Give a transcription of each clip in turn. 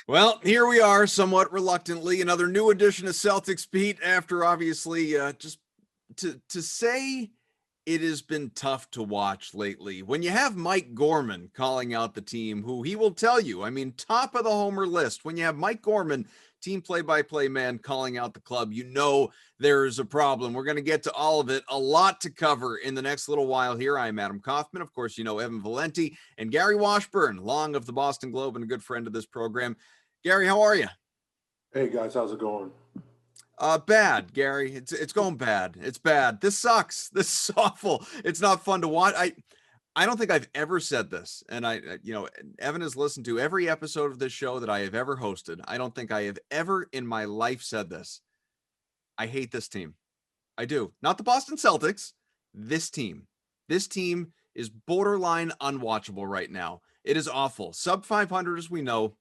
Well, here we are, somewhat reluctantly, another new edition of Celtics Beat. After obviously, just to say it has been tough to watch lately. When you have Mike Gorman calling out the team, who he will tell you, I mean, top of the homer list. When you have Mike Gorman, team play-by-play man, calling out the club, you know there's a problem. We're going to get to all of it. A lot to cover in the next little while here. I'm Adam Kaufman. Of course, you know Evan Valenti and Gary Washburn, long of the Boston Globe and a good friend of this program. Gary, how are you? Hey guys, how's it going? Bad, Gary. It's going bad. It's bad. This sucks. This is awful. It's not fun to watch. I don't think I've ever said this, and Evan has listened to every episode of this show that I have ever hosted. I don't think I have ever in my life said this. I hate this team. I do. Not the Boston Celtics. This team. This team is borderline unwatchable right now. It is awful. Sub 500, as we know.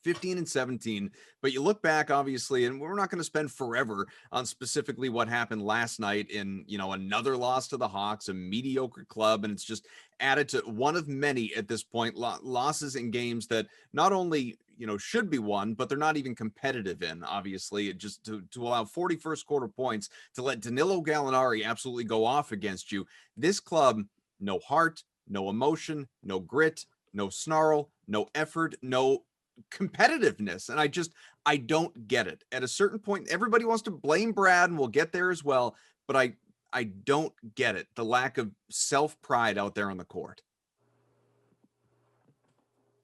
15 and 17, but you look back, obviously, and we're not going to spend forever on specifically what happened last night in, another loss to the Hawks, a mediocre club, and it's just added to one of many at this point, losses in games that not only, should be won, but they're not even competitive in, obviously, just to allow 41st quarter points to let Danilo Gallinari absolutely go off against you. This club, no heart, no emotion, no grit, no snarl, no effort, no competitiveness. And I don't get it. At a certain point, everybody wants to blame Brad, and we'll get there as well, but I don't get it. The lack of self-pride out there on the court.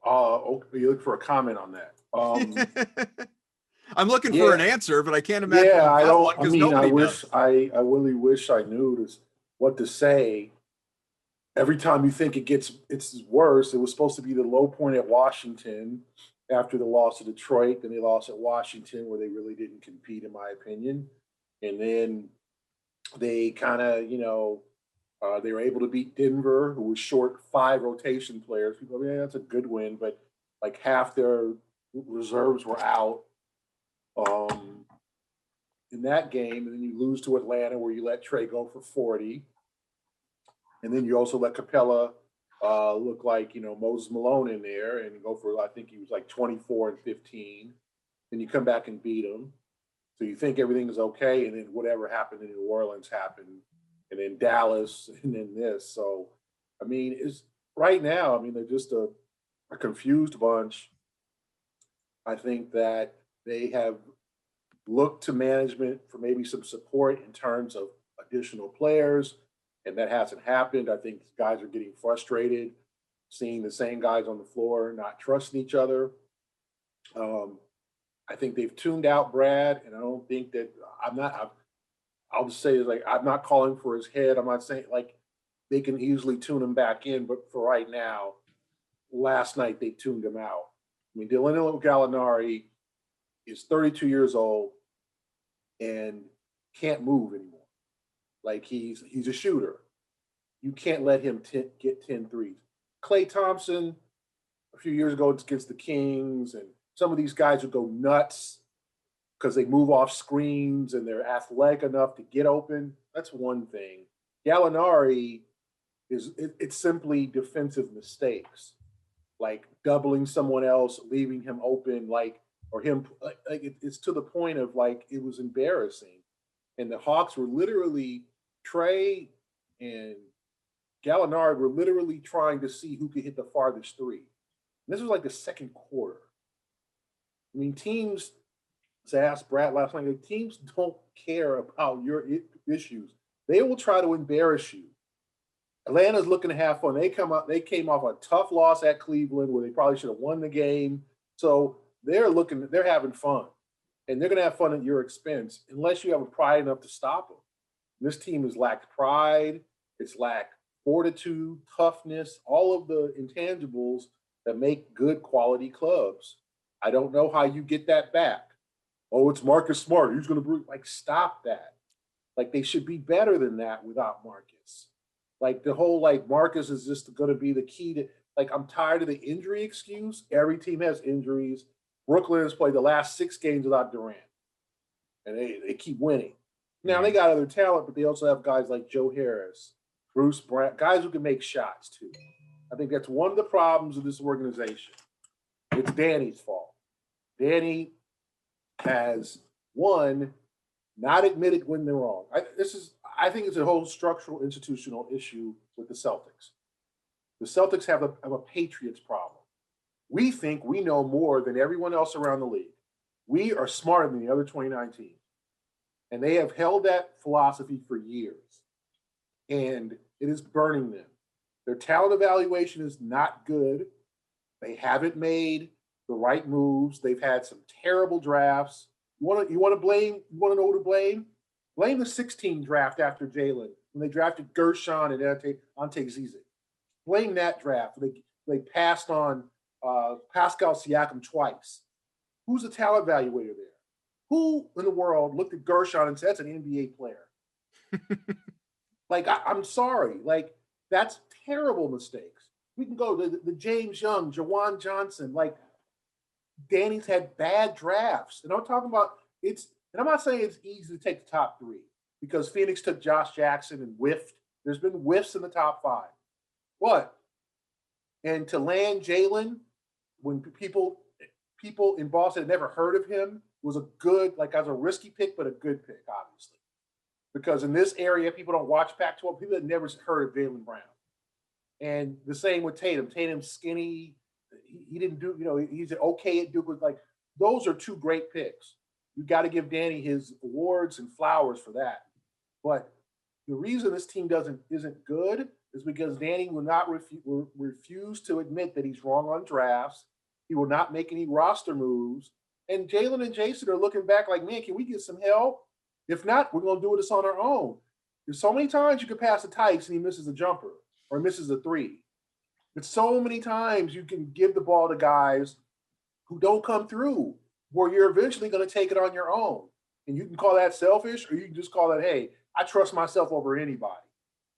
Okay, you look for a comment on that. I'm looking for an answer, but I can't imagine. Yeah, I don't. I mean, I really wish I knew what to say. Every time you think it's worse, it was supposed to be the low point at Washington after the loss to Detroit. Then they lost at Washington, where they really didn't compete, in my opinion. And then they kind of, they were able to beat Denver, who was short 5 rotation players. People, that's a good win, but like half their reserves were out in that game. And then you lose to Atlanta, where you let Trey go for 40. And then you also let Capella look like, Moses Malone in there and go for, I think he was like 24 and 15. Then you come back and beat him. So you think everything is okay. And then whatever happened in New Orleans happened. And then Dallas and then this. So, I mean, it's right now, they're just a confused bunch. I think that they have looked to management for maybe some support in terms of additional players, and that hasn't happened. I think guys are getting frustrated, seeing the same guys on the floor, not trusting each other. I think they've tuned out Brad, and I don't think that I'll just say, like, I'm not calling for his head. I'm not saying, like, they can easily tune him back in, but for right now, last night they tuned him out. Danilo Gallinari is 32 years old and can't move anymore. Like, he's a shooter. You can't let him get 10 threes. Klay Thompson, a few years ago against the Kings, and some of these guys would go nuts because they move off screens and they're athletic enough to get open. That's one thing. Gallinari it's simply defensive mistakes, like doubling someone else, leaving him open, it's to the point of, like, it was embarrassing. And the Hawks were literally, Trey and Gallinari were literally trying to see who could hit the farthest three. And this was like the second quarter. Teams, I asked Brad last night, teams don't care about your issues. They will try to embarrass you. Atlanta's looking to have fun. They came off a tough loss at Cleveland where they probably should have won the game. So they're having fun. And they're going to have fun at your expense unless you have a pride enough to stop them. This team has lacked pride. It's lacked fortitude, toughness, all of the intangibles that make good quality clubs. I don't know how you get that back. Oh, it's Marcus Smart. He's going to bring, stop that. Like, they should be better than that without Marcus. Like, the whole, Marcus is just going to be the key to, I'm tired of the injury excuse. Every team has injuries. Brooklyn has played the last 6 games without Durant. And they keep winning. Now, they got other talent, but they also have guys like Joe Harris, Bruce Brown, guys who can make shots, too. I think that's one of the problems of this organization. It's Danny's fault. Danny has, one, not admitted when they're wrong. I think it's a whole structural institutional issue with the Celtics. The Celtics have a Patriots problem. We think we know more than everyone else around the league. We are smarter than the other 29 teams. And they have held that philosophy for years. And it is burning them. Their talent evaluation is not good. They haven't made the right moves. They've had some terrible drafts. You want to know who to blame? Blame the 16 draft after Jaylen when they drafted Guerschon and Ante Zizic. Blame that draft. They passed on Pascal Siakam twice. Who's the talent evaluator there? Who in the world looked at Guerschon and said, that's an NBA player? Like, I'm sorry. Like, that's terrible mistakes. We can go to the James Young, Jawan Johnson. Like, Danny's had bad drafts. And I'm talking about and I'm not saying it's easy to take the top three because Phoenix took Josh Jackson and whiffed. There's been whiffs in the top five. What? And to land Jaylen, when people in Boston had never heard of him, was a good, like, as a risky pick, but a good pick, obviously. Because in this area, people don't watch Pac-12. People had never heard of Jaylen Brown. And the same with Tatum. Tatum's skinny. He didn't do, he's okay at Duke. Like, those are two great picks. You got to give Danny his awards and flowers for that. But the reason this team isn't good is because Danny will refuse to admit that he's wrong on drafts. He will not make any roster moves. And Jaylen and Jayson are looking back like, man, can we get some help? If not, we're going to do this on our own. There's so many times you can pass a Tice and he misses a jumper or misses a three. It's so many times you can give the ball to guys who don't come through, where you're eventually going to take it on your own. And you can call that selfish, or you can just call it, hey, I trust myself over anybody.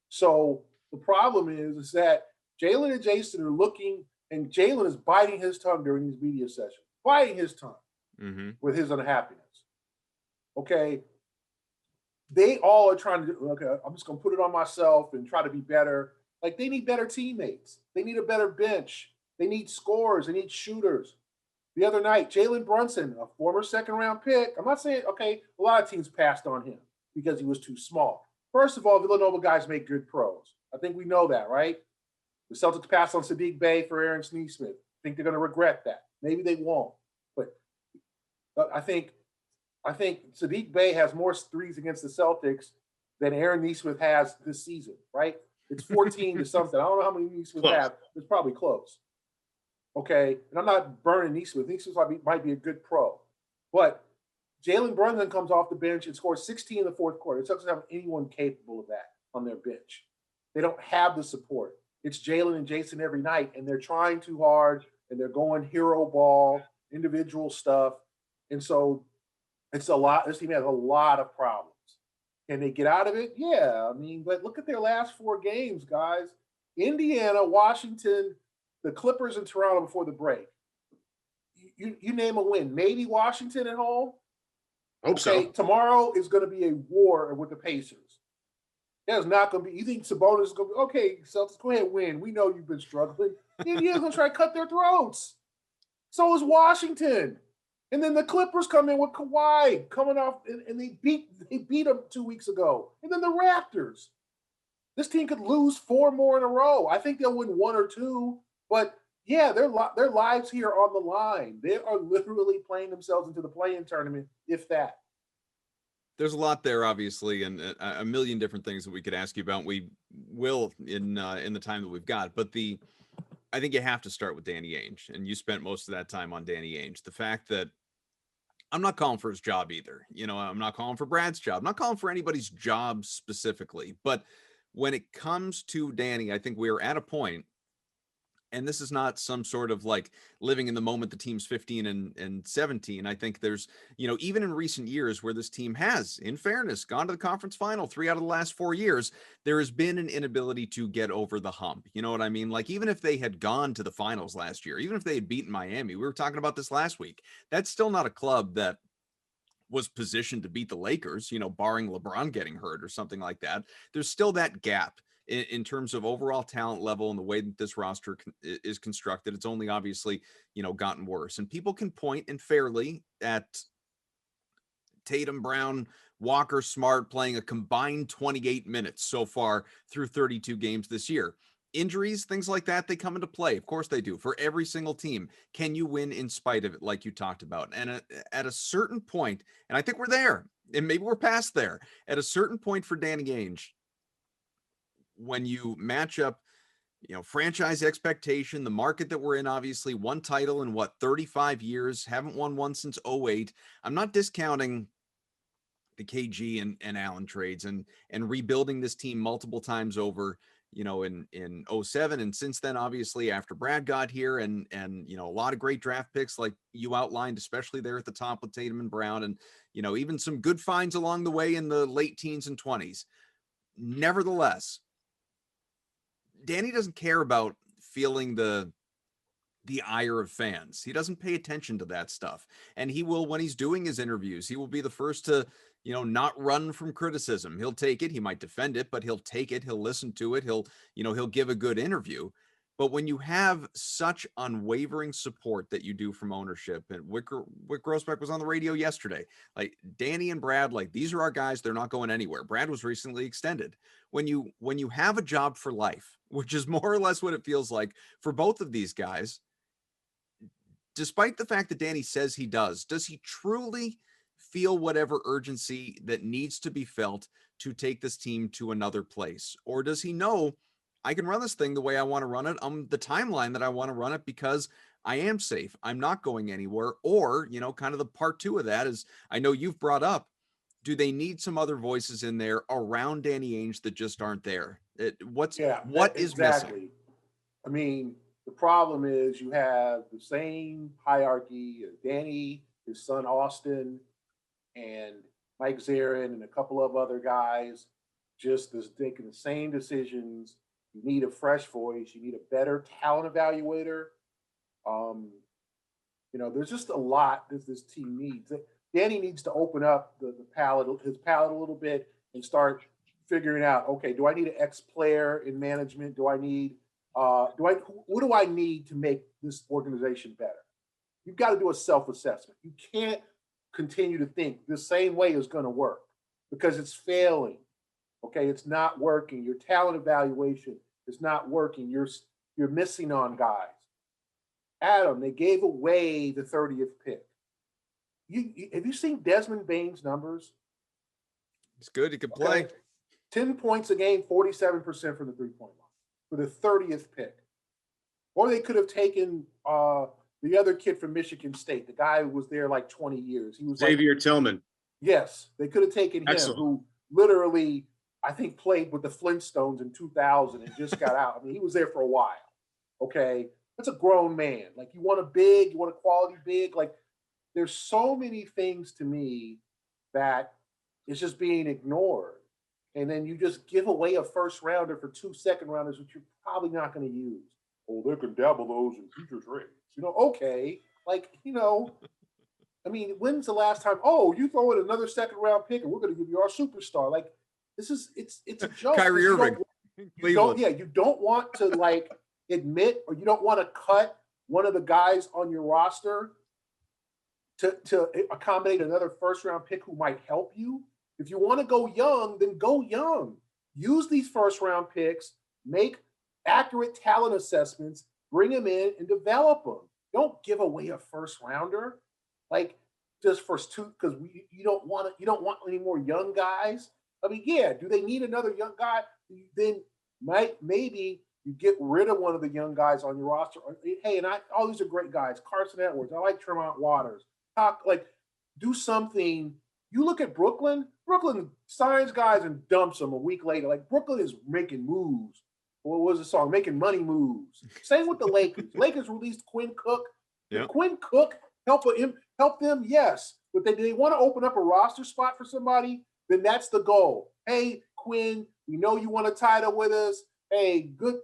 So the problem is that Jaylen and Jayson are looking, and Jaylen is biting his tongue during these media sessions, biting his tongue with his unhappiness. Okay. They all are trying to do, okay, I'm just going to put it on myself and try to be better. Like, they need better teammates. They need a better bench. They need scorers. They need shooters. The other night, Jalen Brunson, a former second-round pick. I'm not saying, okay, a lot of teams passed on him because he was too small. First of all, Villanova guys make good pros. I think we know that, right? The Celtics passed on Saddiq Bey for Aaron Nesmith. I think they're going to regret that. Maybe they won't. But I think Saddiq Bey has more threes against the Celtics than Aaron Nesmith has this season, right? It's 14 to something. I don't know how many Nesmith have. It's probably close. Okay, and I'm not burning Nesmith. Nesmith might be a good pro. But Jalen Brunson comes off the bench and scores 16 in the fourth quarter. It doesn't have anyone capable of that on their bench. They don't have the support. It's Jaylen and Jayson every night, and they're trying too hard, and they're going hero ball, individual stuff. And so it's a lot. This team has a lot of problems. Can they get out of it? Yeah, I mean, but look at their last four games, guys. Indiana, Washington, the Clippers, and Toronto before the break. You name a win. Maybe Washington at home. Hope so. Tomorrow is going to be a war with the Pacers. There's not going to be. You think Sabonis is going to be okay? Celtics, go ahead, win. We know you've been struggling. Indiana's going to try to cut their throats. So is Washington. And then the Clippers come in with Kawhi coming off, and they beat them 2 weeks ago. And then the Raptors. This team could lose four more in a row. I think they'll win one or two. But, yeah, their lives here are on the line. They are literally playing themselves into the play-in tournament, if that. There's a lot there, obviously, and a million different things that we could ask you about. We will in the time that we've got. But I think you have to start with Danny Ainge, and you spent most of that time on Danny Ainge. The fact that I'm not calling for his job either. I'm not calling for Brad's job. I'm not calling for anybody's job specifically. But when it comes to Danny, I think we're at a point, and this is not some sort of like living in the moment, the team's 15 and 17. I think there's, even in recent years where this team has, in fairness, gone to the conference final 3 out of the last 4 years, there has been an inability to get over the hump. You know what I mean? Like, even if they had gone to the finals last year, even if they had beaten Miami, we were talking about this last week, that's still not a club that was positioned to beat the Lakers, barring LeBron getting hurt or something like that. There's still that gap in terms of overall talent level and the way that this roster is constructed. It's only obviously, gotten worse. And people can point, and fairly, at Tatum, Brown, Walker, Smart playing a combined 28 minutes so far through 32 games this year. Injuries, things like that, they come into play. Of course they do. For every single team, can you win in spite of it, like you talked about? And at a certain point, and I think we're there, and maybe we're past there, at a certain point for Danny Ainge, when you match up, franchise expectation, the market that we're in, obviously one title in 35 years, haven't won one since 08. I'm not discounting the KG and Allen trades and rebuilding this team multiple times over, in 07. And since then, obviously, after Brad got here and a lot of great draft picks like you outlined, especially there at the top with Tatum and Brown, and, even some good finds along the way in the late teens and 20s. Nevertheless, Danny doesn't care about feeling the ire of fans. He doesn't pay attention to that stuff. And he will, when he's doing his interviews, he will be the first to, not run from criticism. He'll take it. He might defend it, but he'll take it. He'll listen to it. He'll give a good interview. But when you have such unwavering support that you do from ownership, and Wick Grossbeck was on the radio yesterday, like Danny and Brad, like these are our guys. They're not going anywhere. Brad was recently extended. When you have a job for life, which is more or less what it feels like for both of these guys, despite the fact that Danny says he does he truly feel whatever urgency that needs to be felt to take this team to another place? Or does he know, I can run this thing the way I want to run it on the timeline that I want to run it because I am safe, I'm not going anywhere? Or, kind of the part two of that is, I know you've brought up, do they need some other voices in there around Danny Ainge that just aren't there? What is missing? I mean, the problem is you have the same hierarchy of Danny, his son Austin, and Mike Zarren, and a couple of other guys, just as making the same decisions. You need a fresh voice. You need a better talent evaluator. There's just a lot that this team needs. Danny needs to open up his palette a little bit and start figuring out, okay, do I need an ex-player in management? Do I need what do I need to make this organization better? You've got to do a self-assessment. You can't continue to think the same way is going to work because it's failing. Okay, it's not working. Your talent evaluation is not working. You're missing on guys. Adam, they gave away the 30th pick. Have you seen Desmond Bain's numbers? It's good. He can play. Okay. 10 points a game, 47% from the three-point line for the 30th pick. Or they could have taken the other kid from Michigan State, the guy who was there like 20 years. He was Xavier Tillman. Yes, they could have taken him, Excellent. who literally, I think, played with the Flintstones in 2000 and just got out. I mean, he was there for a while. Okay, that's a grown man. Like, you want a quality big. Like, there's so many things to me that is just being ignored. And then you just give away a first rounder for 2 second rounders, which you're probably not going to use. Oh, they can dabble those in future trades. Okay. Like, I mean, when's the last time? Oh, you throw in another second round pick and we're going to give you our superstar. Like, it's a joke. Kyrie Irving. You don't want to admit, or you don't want to cut one of the guys on your roster to accommodate another first round pick who might help you. If you want to go young, then go young. Use these first round picks, make accurate talent assessments, bring them in and develop them. Don't give away a first rounder, just for two, because you don't want any more young guys. I mean, yeah, do they need another young guy? Then maybe you get rid of one of the young guys on your roster. Hey, all these are great guys. Carson Edwards, I like Tremont Waters. Do something. You look at Brooklyn signs guys and dumps them a week later. Like, Brooklyn is making moves. What was the song? Making money moves. Same with the Lakers. Lakers released Quinn Cook. Yep. Quinn Cook help them? Yes. But they want to open up a roster spot for somebody, then that's the goal. Hey, Quinn, we know you want a title with us. Hey, good,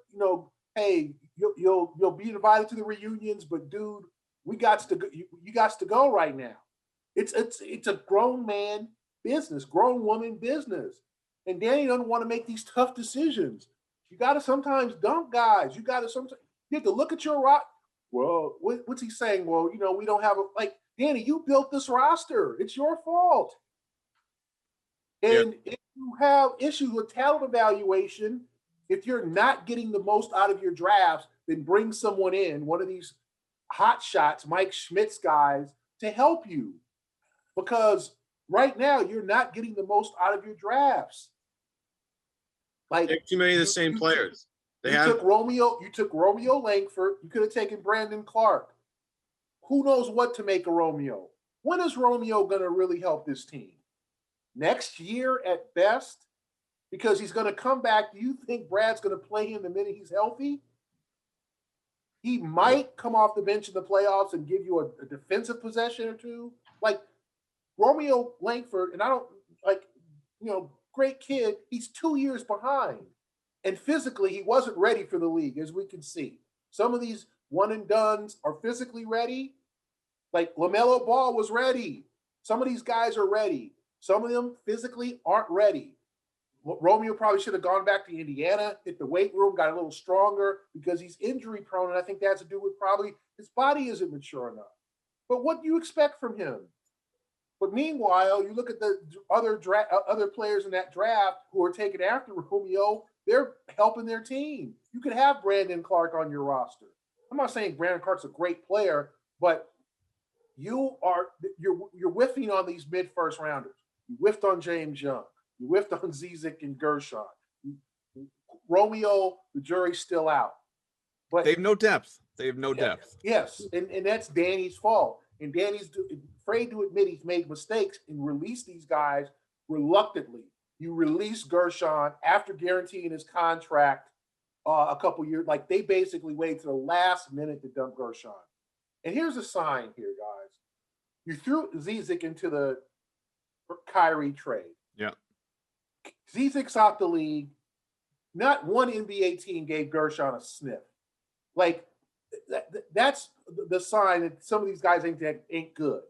hey, you'll be invited to the reunions, but dude, you got to go right now. It's a grown man business, grown woman business. And Danny doesn't want to make these tough decisions. You got to sometimes dump guys. You have to look at your roster. Well, what's he saying? Well, we don't have Danny, you built this roster. It's your fault. And if you have issues with talent evaluation, if you're not getting the most out of your drafts, then bring someone in, one of these hot shots, Mike Schmidt's guys, to help you. Because right now you're not getting the most out of your drafts. Too many of the same players. You took Romeo Langford. You could have taken Brandon Clark. Who knows what to make of Romeo? When is Romeo going to really help this team? Next year at best? Because he's going to come back. Do you think Brad's going to play him the minute he's healthy? He might come off the bench in the playoffs and give you a defensive possession or two. Romeo Langford, and I don't great kid. He's 2 years behind. And physically, he wasn't ready for the league, as we can see. Some of these one and dones are physically ready. LaMelo Ball was ready. Some of these guys are ready. Some of them physically aren't ready. Romeo probably should have gone back to Indiana, hit the weight room, got a little stronger because he's injury prone. And I think that has to do with probably his body isn't mature enough. But what do you expect from him? But meanwhile, you look at the other players in that draft who are taken after Romeo, they're helping their team. You could have Brandon Clark on your roster. I'm not saying Brandon Clark's a great player, but you're whiffing on these mid-first rounders. You whiffed on James Young. You whiffed on Zizic and Guerschon. Romeo, the jury's still out. But they have no depth. Depth. Yes, and that's Danny's fault. And Danny's afraid to admit he's made mistakes and release these guys reluctantly. You release Guerschon after guaranteeing his contract a couple years. They basically waited to the last minute to dump Guerschon. And here's a sign here, guys. You threw Zizic into the Kyrie trade. Yeah. Zizic's out the league. Not one NBA team gave Guerschon a sniff. That's the sign that some of these guys ain't good.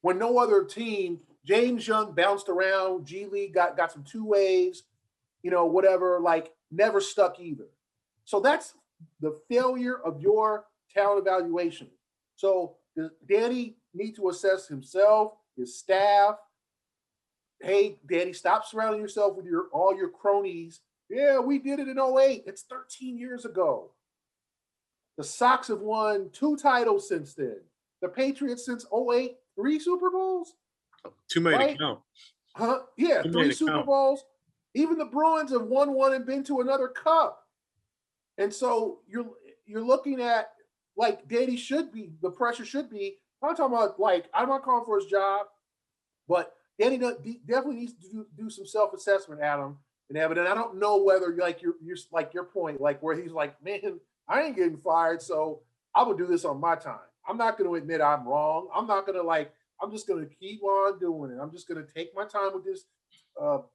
When no other team, James Young bounced around, G League got some two ways, whatever, never stuck either. So that's the failure of your talent evaluation. So does Danny need to assess himself, his staff? Hey, Danny, stop surrounding yourself with all your cronies. Yeah, we did it in 2008. It's 13 years ago. The Sox have won 2 titles since then. The Patriots since 2008, 3 Super Bowls. Too many to count. Huh? Yeah, 3 Super Bowls. Even the Bruins have won one and been to another cup. And so you're looking at Danny should be, the pressure should be. I'm talking about I'm not calling for his job, but Danny definitely needs to do some self-assessment, Adam and Evan. And I don't know whether your point, where he's man, I ain't getting fired, so I will do this on my time. I'm not going to admit I'm wrong. I'm not going to I'm just going to keep on doing it. I'm just going to take my time with this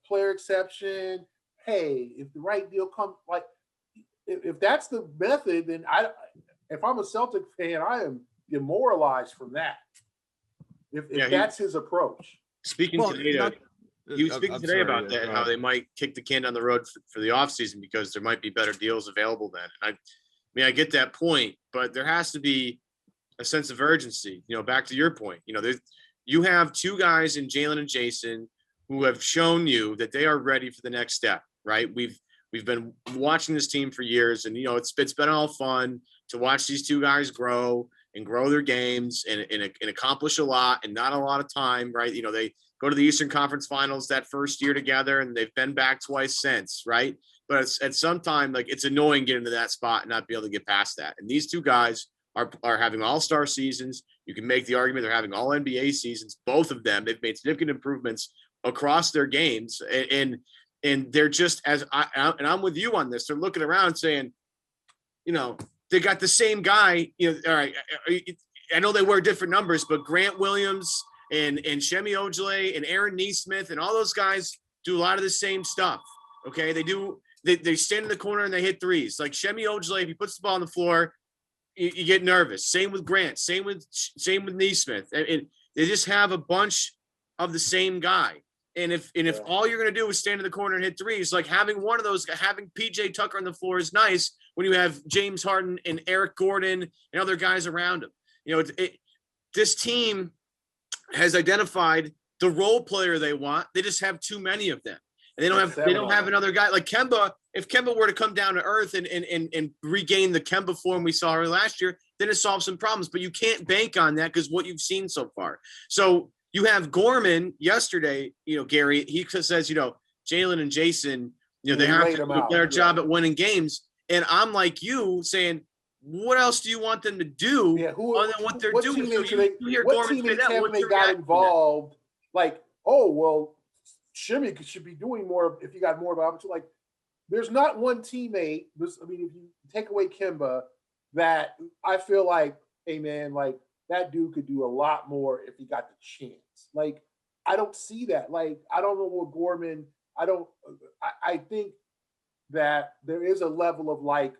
player exception. Hey, if the right deal comes, if that's the method, then if I'm a Celtic fan, I am demoralized from that. If that's his approach. Speaking today about that, how they might kick the can down the road for the offseason because there might be better deals available then. I get that point, but there has to be a sense of urgency. Back to your point, you have 2 guys in Jaylen and Jayson who have shown you that they are ready for the next step, right? We've been watching this team for years, and it's been all fun to watch these 2 guys grow their games and accomplish a lot and not a lot of time, right? They go to the Eastern Conference Finals that first year together, and they've been back twice since, right? But at some time, it's annoying getting to that spot and not be able to get past that. And these 2 guys are having all-star seasons. You can make the argument they're having all NBA seasons. Both of them, they've made significant improvements across their games, and they're just and I'm with you on this. They're looking around saying, they got the same guy. All right, I know they wear different numbers, but Grant Williams and Shemi Ojale and Aaron Nesmith and all those guys do a lot of the same stuff. Okay, they do. They stand in the corner and they hit threes. Like Shemi Ojale, if he puts the ball on the floor, you get nervous. Same with Grant. Same with Nesmith. And they just have a bunch of the same guy. And if all you're going to do is stand in the corner and hit threes, like having one of those, having PJ Tucker on the floor is nice when you have James Harden and Eric Gordon and other guys around him. You know, this team has identified the role player they want. They just have too many of them. And they don't have another guy like Kemba. If Kemba were to come down to earth and regain the Kemba form we saw last year, then it solves some problems. But you can't bank on that because what you've seen so far. So you have Gorman yesterday, you know, Gary, he says, you know, Jaylen and Jayson, you know, they have to do a better job at winning games. And I'm like you saying, what else do you want them to do other than what they're doing? So you hear Gorman say that. When they got involved, like, oh, well, Shimmy should be doing more if you got more of an opportunity. Like, there's not one teammate, I mean, if you take away Kemba, that I feel like, hey, man, like, that dude could do a lot more if he got the chance. Like, I don't see that. Like, I don't know what Gorman, I think that there is a level of like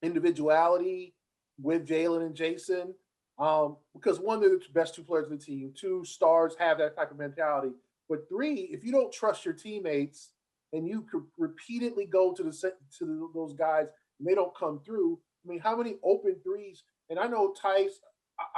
individuality with Jaylen and Jayson, because one, they're the best two players of the team. Two, stars have that type of mentality. But three, if you don't trust your teammates and you could repeatedly go to those guys and they don't come through, I mean, how many open threes? And I know Tice,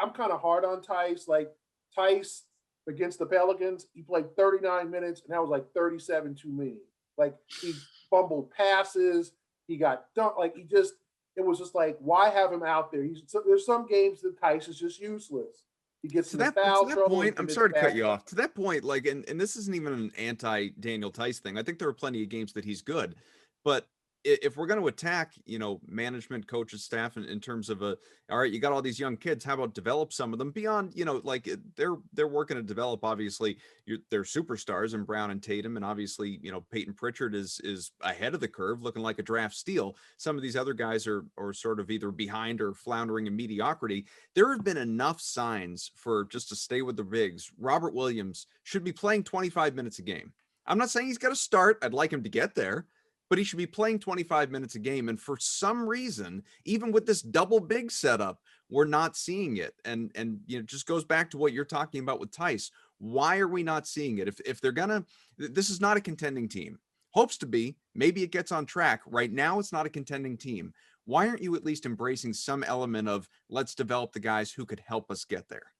I'm kind of hard on Tice. Like, Tice against the Pelicans, he played 39 minutes, and that was like 37 too many. Like, he fumbled passes, he got dunked. Like, it was just like, why have him out there? There's some games that Tice is just useless. He gets to that point. I'm sorry to cut you off. To that point, like, and this isn't even an anti-Daniel Tice thing. I think there are plenty of games that he's good, but if we're going to attack, you know, management, coaches, staff in terms of all right, you got all these young kids, how about develop some of them beyond, you know, like they're working to develop, obviously they're superstars in Brown and Tatum. And obviously, you know, Peyton Pritchard is ahead of the curve, looking like a draft steal. Some of these other guys are sort of either behind or floundering in mediocrity. There have been enough signs for just to stay with the bigs. Robert Williams should be playing 25 minutes a game. I'm not saying he's got to start. I'd like him to get there, but he should be playing 25 minutes a game. And for some reason, even with this double big setup, we're not seeing it. And you know, it just goes back to what you're talking about with Tice. Why are we not seeing it? If they're gonna, this is not a contending team. Hopes to be, maybe it gets on track. Right now, it's not a contending team. Why aren't you at least embracing some element of let's develop the guys who could help us get there?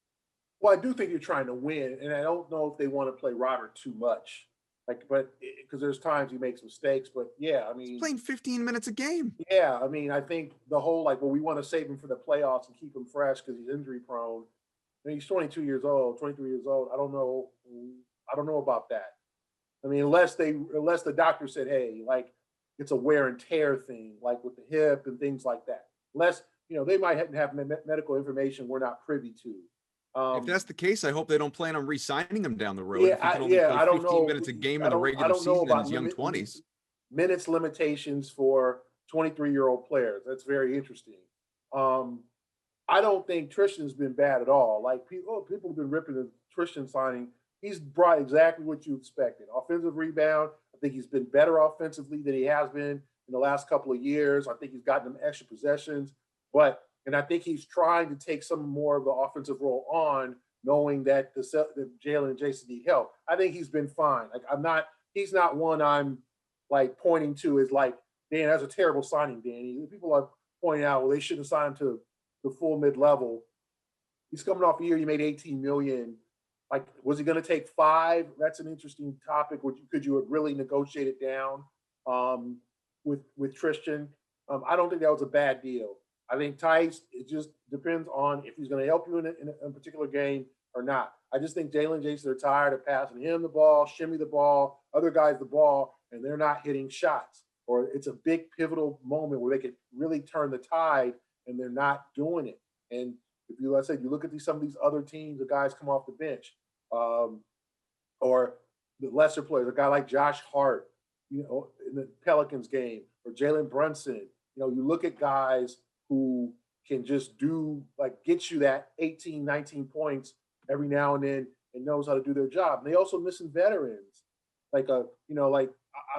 Well, I do think you're trying to win, and I don't know if they want to play Robert too much. Like, but because there's times he makes mistakes, but yeah, I mean, he's playing 15 minutes a game. Yeah, I mean, I think the whole like, well, we want to save him for the playoffs and keep him fresh because he's injury prone. And he's 22 years old, 23 years old. I don't know about that. I mean, unless the doctor said, hey, like, it's a wear and tear thing, like with the hip and things like that. Unless, you know, they might have medical information we're not privy to. If that's the case, I hope they don't plan on re-signing him down the road. Yeah, I don't 15 minutes a game in the regular season in his young 20s. Minutes limitations for 23-year-old players. That's very interesting. I don't think Tristan's been bad at all. Like, people have been ripping the Tristan signing. He's brought exactly what you expected. Offensive rebound. I think he's been better offensively than he has been in the last couple of years. I think he's gotten them extra possessions. And I think he's trying to take some more of the offensive role on, knowing that the Jaylen and Jayson need help. I think he's been fine. Like, he's not one I'm like pointing to as like, Dan, that's a terrible signing, Danny. People are pointing out, well, they shouldn't have signed him to the full mid-level. He's coming off a year, he made $18 million. Like, was he going to take 5? That's an interesting topic. Could you have really negotiated down with Tristan? I don't think that was a bad deal. I think Tice, it just depends on if he's going to help you in a particular game or not. I just think Jaylen and Jayson are tired of passing him the ball, shimmy the ball, other guys the ball, and they're not hitting shots. Or it's a big pivotal moment where they could really turn the tide, and they're not doing it. And if you, let's say, you look at some of these other teams, the guys come off the bench, or the lesser players, a guy like Josh Hart, you know, in the Pelicans game, or Jalen Brunson. You know, you look at guys who can just get you that 18, 19 points every now and then and knows how to do their job. And they also missing veterans. I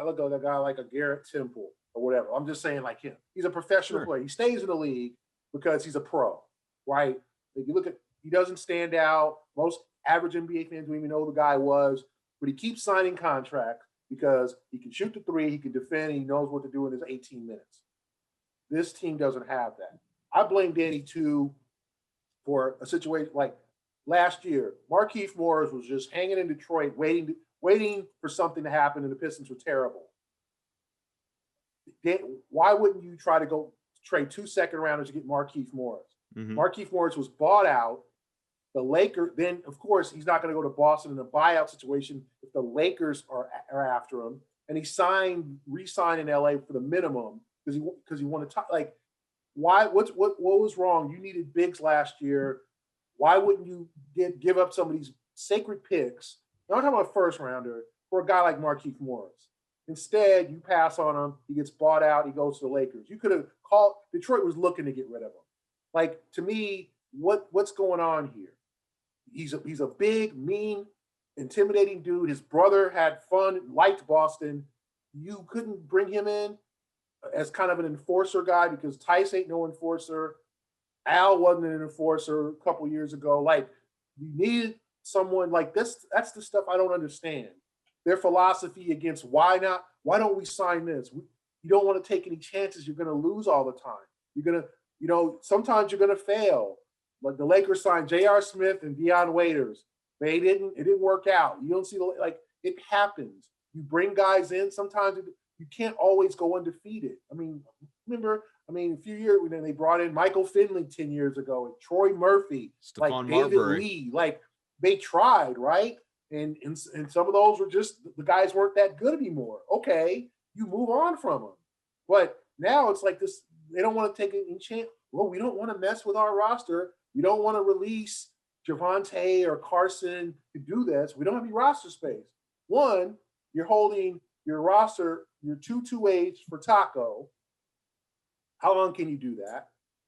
look at a guy like a Garrett Temple or whatever. I'm just saying, like him. He's a professional player. He stays in the league because he's a pro, right? If you look at, he doesn't stand out. Most average NBA fans don't even know who the guy was. but he keeps signing contracts because he can shoot the three, he can defend, and he knows what to do in his 18 minutes. This team doesn't have that. I blame Danny too for a situation like last year. Markieff Morris was just hanging in Detroit, waiting for something to happen, and the Pistons were terrible. Why wouldn't you try to go trade 2 second-rounders to get Markieff Morris? Mm-hmm. Markieff Morris was bought out. The Lakers, then of course he's not going to go to Boston in a buyout situation if the Lakers are after him. And he re-signed in LA for the minimum because he wanted to like. Why? What was wrong? You needed bigs last year. Why wouldn't you give up some of these sacred picks? I'm not talking about a first rounder for a guy like Markieff Morris. Instead, you pass on him. He gets bought out. He goes to the Lakers. You could have called. Detroit was looking to get rid of him. Like, to me, what's going on here? He's a big, mean, intimidating dude. His brother had fun, liked Boston. You couldn't bring him in as kind of an enforcer guy because Tice ain't no enforcer. Al wasn't an enforcer a couple years ago. Like, you needed someone like this. That's the stuff I don't understand. Their philosophy against why don't we sign this? You don't want to take any chances. You're going to lose all the time. You're going to, sometimes you're going to fail. Like the Lakers signed J.R. Smith and Dion Waiters. It didn't work out. You don't see it happens. You bring guys in. Sometimes you can't always go undefeated. I mean, remember, a few years when they brought in Michael Finley 10 years ago and Troy Murphy, Stephon David Marbury. Lee, they tried, right? And some of those were just the guys weren't that good anymore. Okay, you move on from them. But now it's like this, they don't want to take any chance. Well, we don't want to mess with our roster. We don't want to release Javonte or Carson to do this. We don't have any roster space. One, you're holding your roster, your 2-2-8s for Taco. How long can you do that?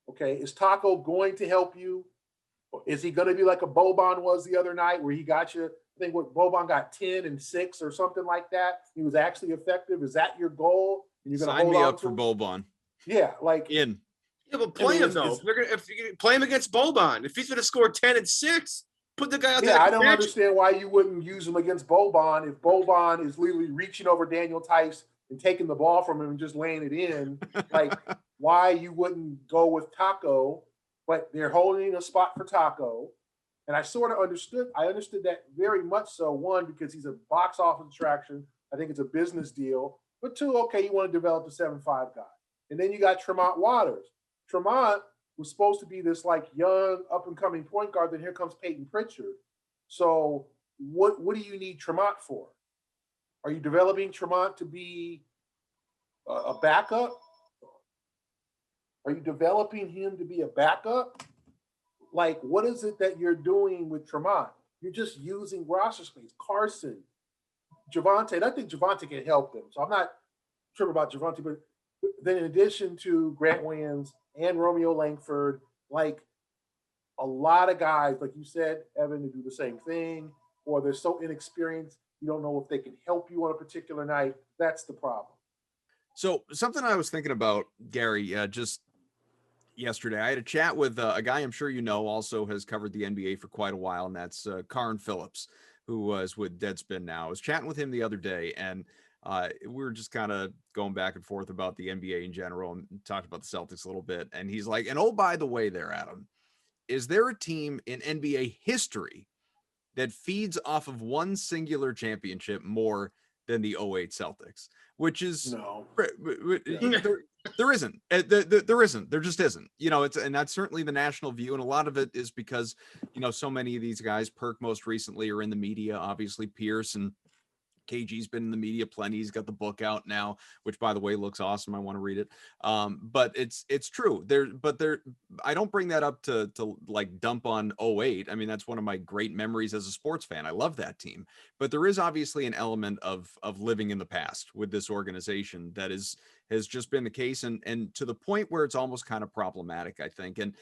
Okay, is Taco going to help you? Is he going to be like a Boban was the other night where he got you? I think Boban got 10 and 6 or something like that. He was actually effective. Is that your goal? And you're going to hold me on up for him? Boban. Yeah, Yeah, but play him though. If you play him against Boban, if he's going to score 10 and 6, put the guy out there. Yeah, I don't understand why you wouldn't use him against Boban if Boban is literally reaching over Daniel Tice and taking the ball from him and just laying it in. Like, why you wouldn't go with Taco? But they're holding a spot for Taco. And I sort of understood that very much so. One, because he's a box office attraction. I think it's a business deal. But two, okay, you want to develop the 7-5 guy. And then you got Tremont Waters. Tremont was supposed to be this like young up-and-coming point guard. Then here comes Peyton Pritchard. So what do you need Tremont for? Are you developing Tremont to be a backup? Are you developing him to be a backup? Like, what is it that you're doing with Tremont? You're just using roster space. Carson, Javonte, and I think Javonte can help them. So I'm not tripping about Javonte, but then in addition to Grant Williams and Romeo Langford, like a lot of guys, like you said, Evan, to do the same thing, or they're so inexperienced, you don't know if they can help you on a particular night. That's the problem. So something I was thinking about, Gary, just yesterday, I had a chat with a guy I'm sure you know also has covered the NBA for quite a while, and that's Karn Phillips, who was with Deadspin now. I was chatting with him the other day, and we were just kind of going back and forth about the NBA in general and talked about the Celtics a little bit. And he's like, and oh, by the way there, Adam, is there a team in NBA history that feeds off of one singular championship more than the 08 Celtics? Which is no. There isn't. There isn't. There just isn't. And that's certainly the national view. And a lot of it is because, so many of these guys, Perk most recently, are in the media. Obviously, Pierce and KG's been in the media plenty. He's got the book out now, which by the way looks awesome. I want to read it. But it's true. I don't bring that up to like dump on 08. I mean, that's one of my great memories as a sports fan. I love that team. But there is obviously an element of living in the past with this organization that has just been the case, and to the point where it's almost kind of problematic, I think. And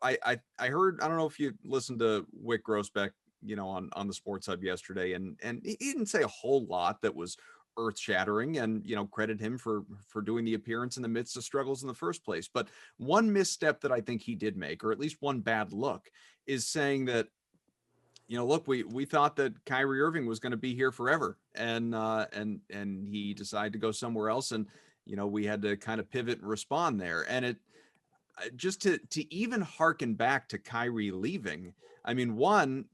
I heard, I don't know if you listened to Wick Grossbeck, on the Sports Hub yesterday, and he didn't say a whole lot that was earth shattering, and credit him for doing the appearance in the midst of struggles in the first place. But one misstep that I think he did make, or at least one bad look, is saying that look, we thought that Kyrie Irving was going to be here forever, and he decided to go somewhere else, and we had to kind of pivot and respond there. And it just to even harken back to Kyrie leaving. I mean, one,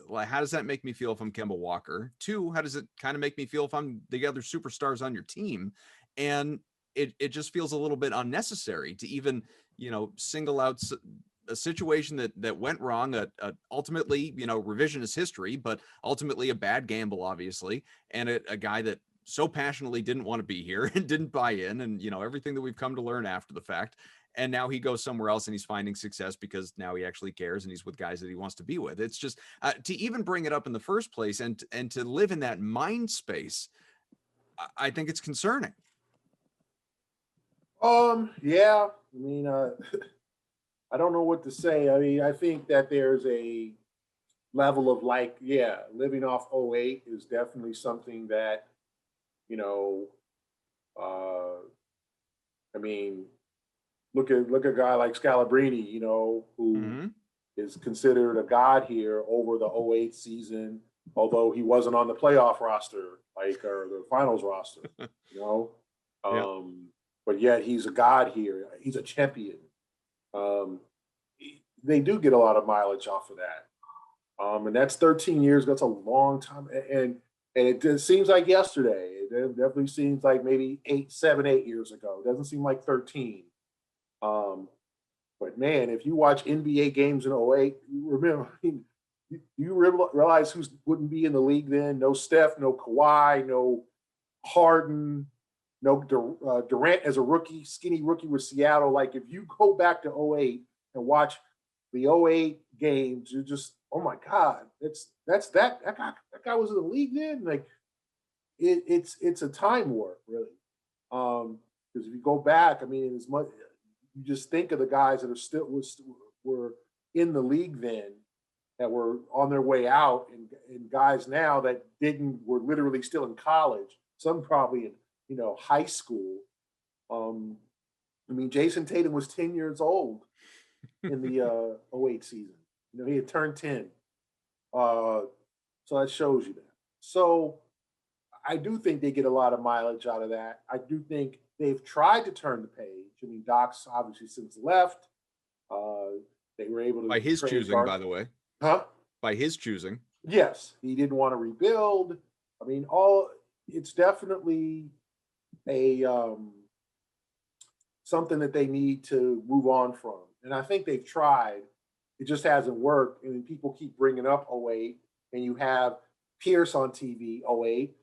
like, how does that make me feel if I'm Kemba Walker? Two, how does it kind of make me feel if I'm the other superstars on your team? And it just feels a little bit unnecessary to even single out a situation that went wrong, ultimately, revisionist history, but ultimately a bad gamble, obviously, and a guy that so passionately didn't want to be here and didn't buy in, and everything that we've come to learn after the fact. And now he goes somewhere else and he's finding success because now he actually cares and he's with guys that he wants to be with. It's just to even bring it up in the first place and to live in that mind space, I think it's concerning. Yeah, I mean, I don't know what to say. I mean, I think that there's a level of living off '08 is definitely something that, I mean, look at a guy like Scalabrine, who is considered a god here over the '08 season, although he wasn't on the playoff roster, or the finals roster, Yeah. But yet he's a god here. He's a champion. They do get a lot of mileage off of that. And that's 13 years. That's a long time. And it just seems like yesterday. It definitely seems like maybe 8 years ago. It doesn't seem like 13. But man, if you watch NBA games in '08, you remember, you realize who wouldn't be in the league then? No Steph, no Kawhi, no Harden, no Durant as a rookie, skinny rookie with Seattle. Like, if you go back to '08 and watch the '08 games, you're just, oh my God, that guy was in the league then. Like, it's a time warp, really. Because if you go back, I mean, as much you just think of the guys that were in the league then, that were on their way out, and guys now that were literally still in college, some probably in high school. I mean, Jayson Tatum was 10 years old in the '08 season. He had turned 10. So that shows you that. So I do think they get a lot of mileage out of that. I do think they've tried to turn the page. I mean, Doc's obviously since left. They were able to, by his choosing, by the way. Huh? By his choosing. Yes, he didn't want to rebuild. I mean, it's definitely a something that they need to move on from. And I think they've tried. It just hasn't worked. And people keep bringing up '08, and you have Pierce on TV '08,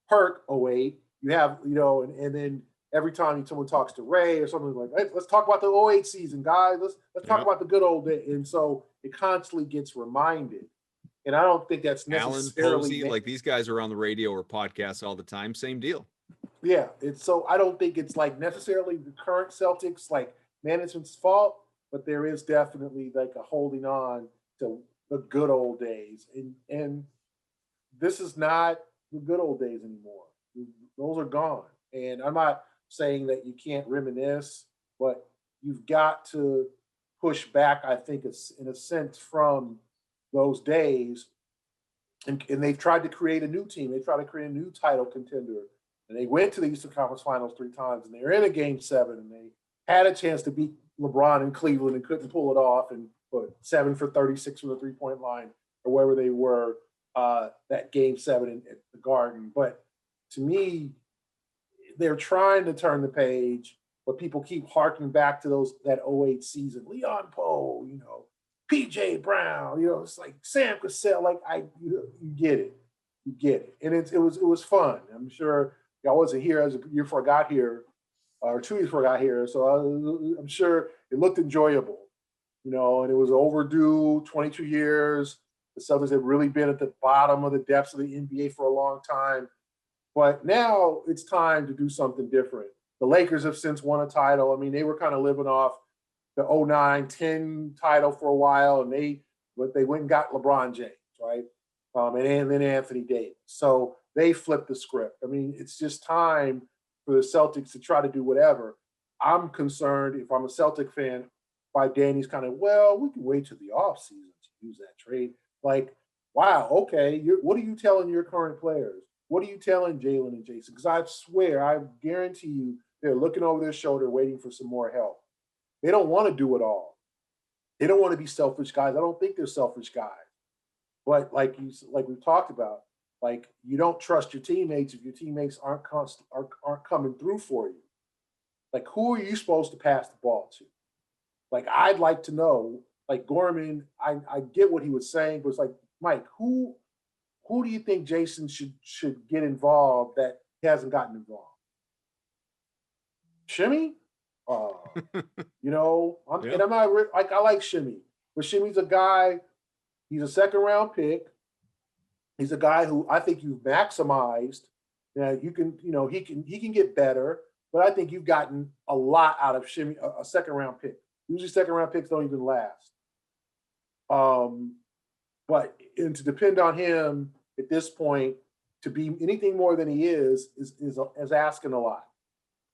Perk '08. You have, and then every time someone talks to Ray or something like, hey, let's talk about the '08 season, guys. Let's talk about the good old days. And so it constantly gets reminded. And I don't think that's necessarily Alan Posey, like, these guys are on the radio or podcasts all the time. Same deal. Yeah, I don't think it's like necessarily the current Celtics like management's fault, but there is definitely like a holding on to the good old days, and this is not the good old days anymore. Those are gone, and I'm not saying that you can't reminisce, but you've got to push back. I think it's in a sense from those days, and they've tried to create a new team. They tried to create a new title contender. And they went to the Eastern Conference Finals 3 times, and they were in a Game 7, and they had a chance to beat LeBron in Cleveland and couldn't pull it off, and put 7 for 36 from the 3-point line or wherever they were that Game 7 at the Garden. But to me, they're trying to turn the page, but people keep harking back to that '08 season. Leon Poe, P.J. Brown, it's like Sam Cassell. Like, you get it. You get it. And it was fun. I'm sure I wasn't here as a year before I got here, or 2 years before I got here. So I'm sure it looked enjoyable, and it was overdue. 22 years. The Celtics have really been at the bottom of the depths of the NBA for a long time. But now it's time to do something different. The Lakers have since won a title. I mean, they were kind of living off the 09-10 title for a while, but they went and got LeBron James, right? And then Anthony Davis. So they flipped the script. I mean, it's just time for the Celtics to try to do whatever. I'm concerned, if I'm a Celtic fan, by Danny's kind of, we can wait till the offseason to use that trade. Like, wow, okay, what are you telling your current players? What are you telling Jaylen and Jayson? Because I swear, I guarantee you, they're looking over their shoulder, waiting for some more help. They don't want to do it all. They don't want to be selfish guys. I don't think they're selfish guys. But like we've talked about, like you don't trust your teammates if your teammates aren't coming through for you. Like, who are you supposed to pass the ball to? Like, I'd like to know. Like Gorman, I get what he was saying, but it's like, Mike, who do you think Jayson should get involved that hasn't gotten involved? Shimmy? And I'm not like, I like Shimmy, but Shimmy's a guy. He's a second round pick. He's a guy who I think you've maximized. You can, he can get better, but I think you've gotten a lot out of Shimmy, a second round pick. Usually second round picks don't even last. But to depend on him at this point to be anything more than he is asking a lot.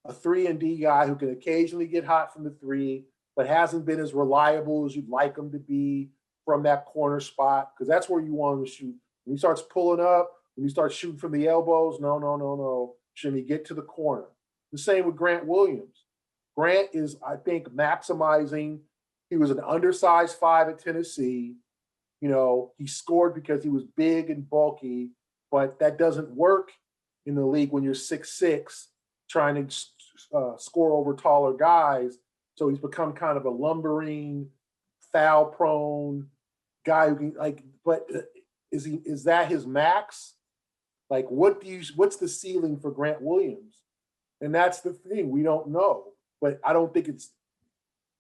A 3-and-D guy who can occasionally get hot from the three, but hasn't been as reliable as you'd like him to be from that corner spot, because that's where you want him to shoot. When he starts pulling up, when he starts shooting from the elbows, no. Shouldn't he get to the corner? The same with Grant Williams. Grant is, I think, maximizing. He was an undersized 5 at Tennessee. He scored because he was big and bulky, but that doesn't work in the league when you're 6'6", trying to score over taller guys. So he's become kind of a lumbering, foul-prone guy who can, but is that his max? Like, what's the ceiling for Grant Williams? And that's the thing, we don't know. But I don't think it's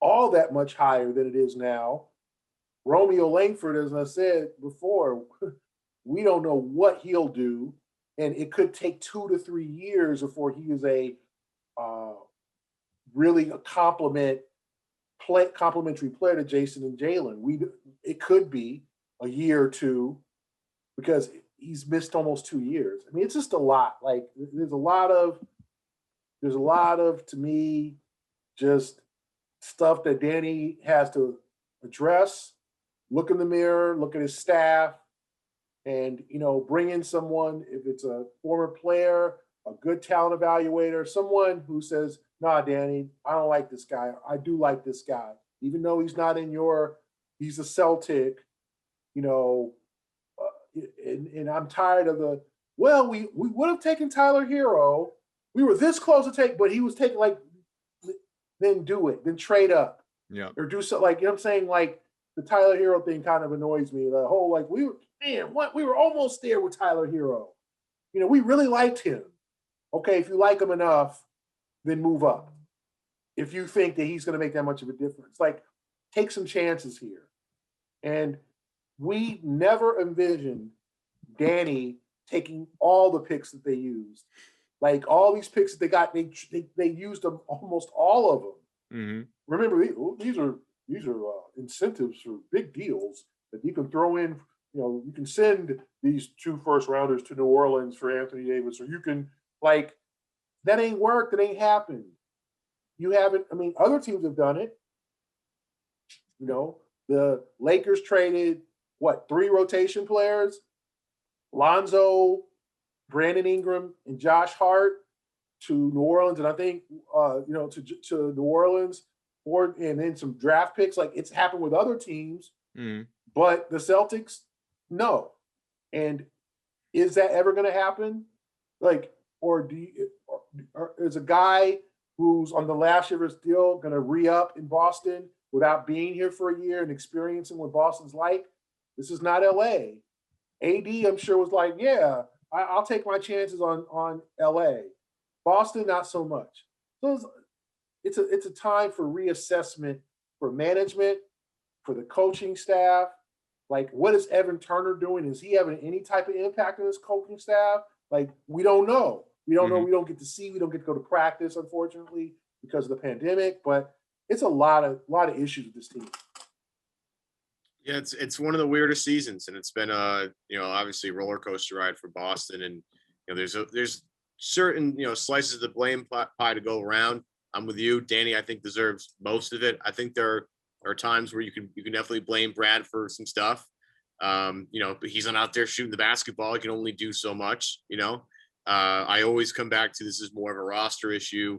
all that much higher than it is now. Romeo Langford, as I said before, we don't know what he'll do, and it could take 2 to 3 years before he is really a complementary player to Jayson and Jaylen. It could be a year or two, because he's missed almost 2 years. I mean, it's just a lot. Like, there's a lot of, to me, just stuff that Danny has to address, look in the mirror, look at his staff, and, bring in someone, if it's a former player, a good talent evaluator, someone who says, nah, Danny, I don't like this guy. I do like this guy. Even though he's not he's a Celtic, and I'm tired of we would have taken Tyler Hero. We were this close to but he was taken, then do it, then trade up. Yeah. Or do something, what I'm saying? Like, the Tyler Hero thing kind of annoys me. The whole, we were almost there with Tyler Hero. We really liked him. Okay, if you like him enough, then move up. If you think that he's going to make that much of a difference, take some chances here. And we never envisioned Danny taking all the picks that they used. Like, all these picks that they got, they used them, almost all of them. Mm-hmm. Remember, these are incentives for big deals that you can throw in. You can send these 2 first-rounders to New Orleans for Anthony Davis, or you can, that ain't worked. That ain't happened. You haven't. I mean, other teams have done it. The Lakers traded 3 rotation players: Lonzo, Brandon Ingram, and Josh Hart to New Orleans, and I think to New Orleans, and then some draft picks. It's happened with other teams, but the Celtics, no. And is that ever going to happen? Or is a guy who's on the last year of his deal going to re-up in Boston without being here for a year and experiencing what Boston's like? This is not LA. AD, I'm sure, was like, yeah, I'll take my chances on LA. Boston, not so much. So it's a time for reassessment for management, for the coaching staff. What is Evan Turner doing? Is he having any type of impact on his coaching staff? We don't know. We don't know. We don't get to see. We don't get to go to practice, unfortunately, because of the pandemic. But it's a lot of issues with this team. Yeah, it's one of the weirdest seasons, and it's been obviously a roller coaster ride for Boston. And there's certain slices of the blame pie to go around. I'm with you, Danny. I think deserves most of it. I think there are times where you can definitely blame Brad for some stuff, But he's not out there shooting the basketball. He can only do so much, I always come back to this is more of a roster issue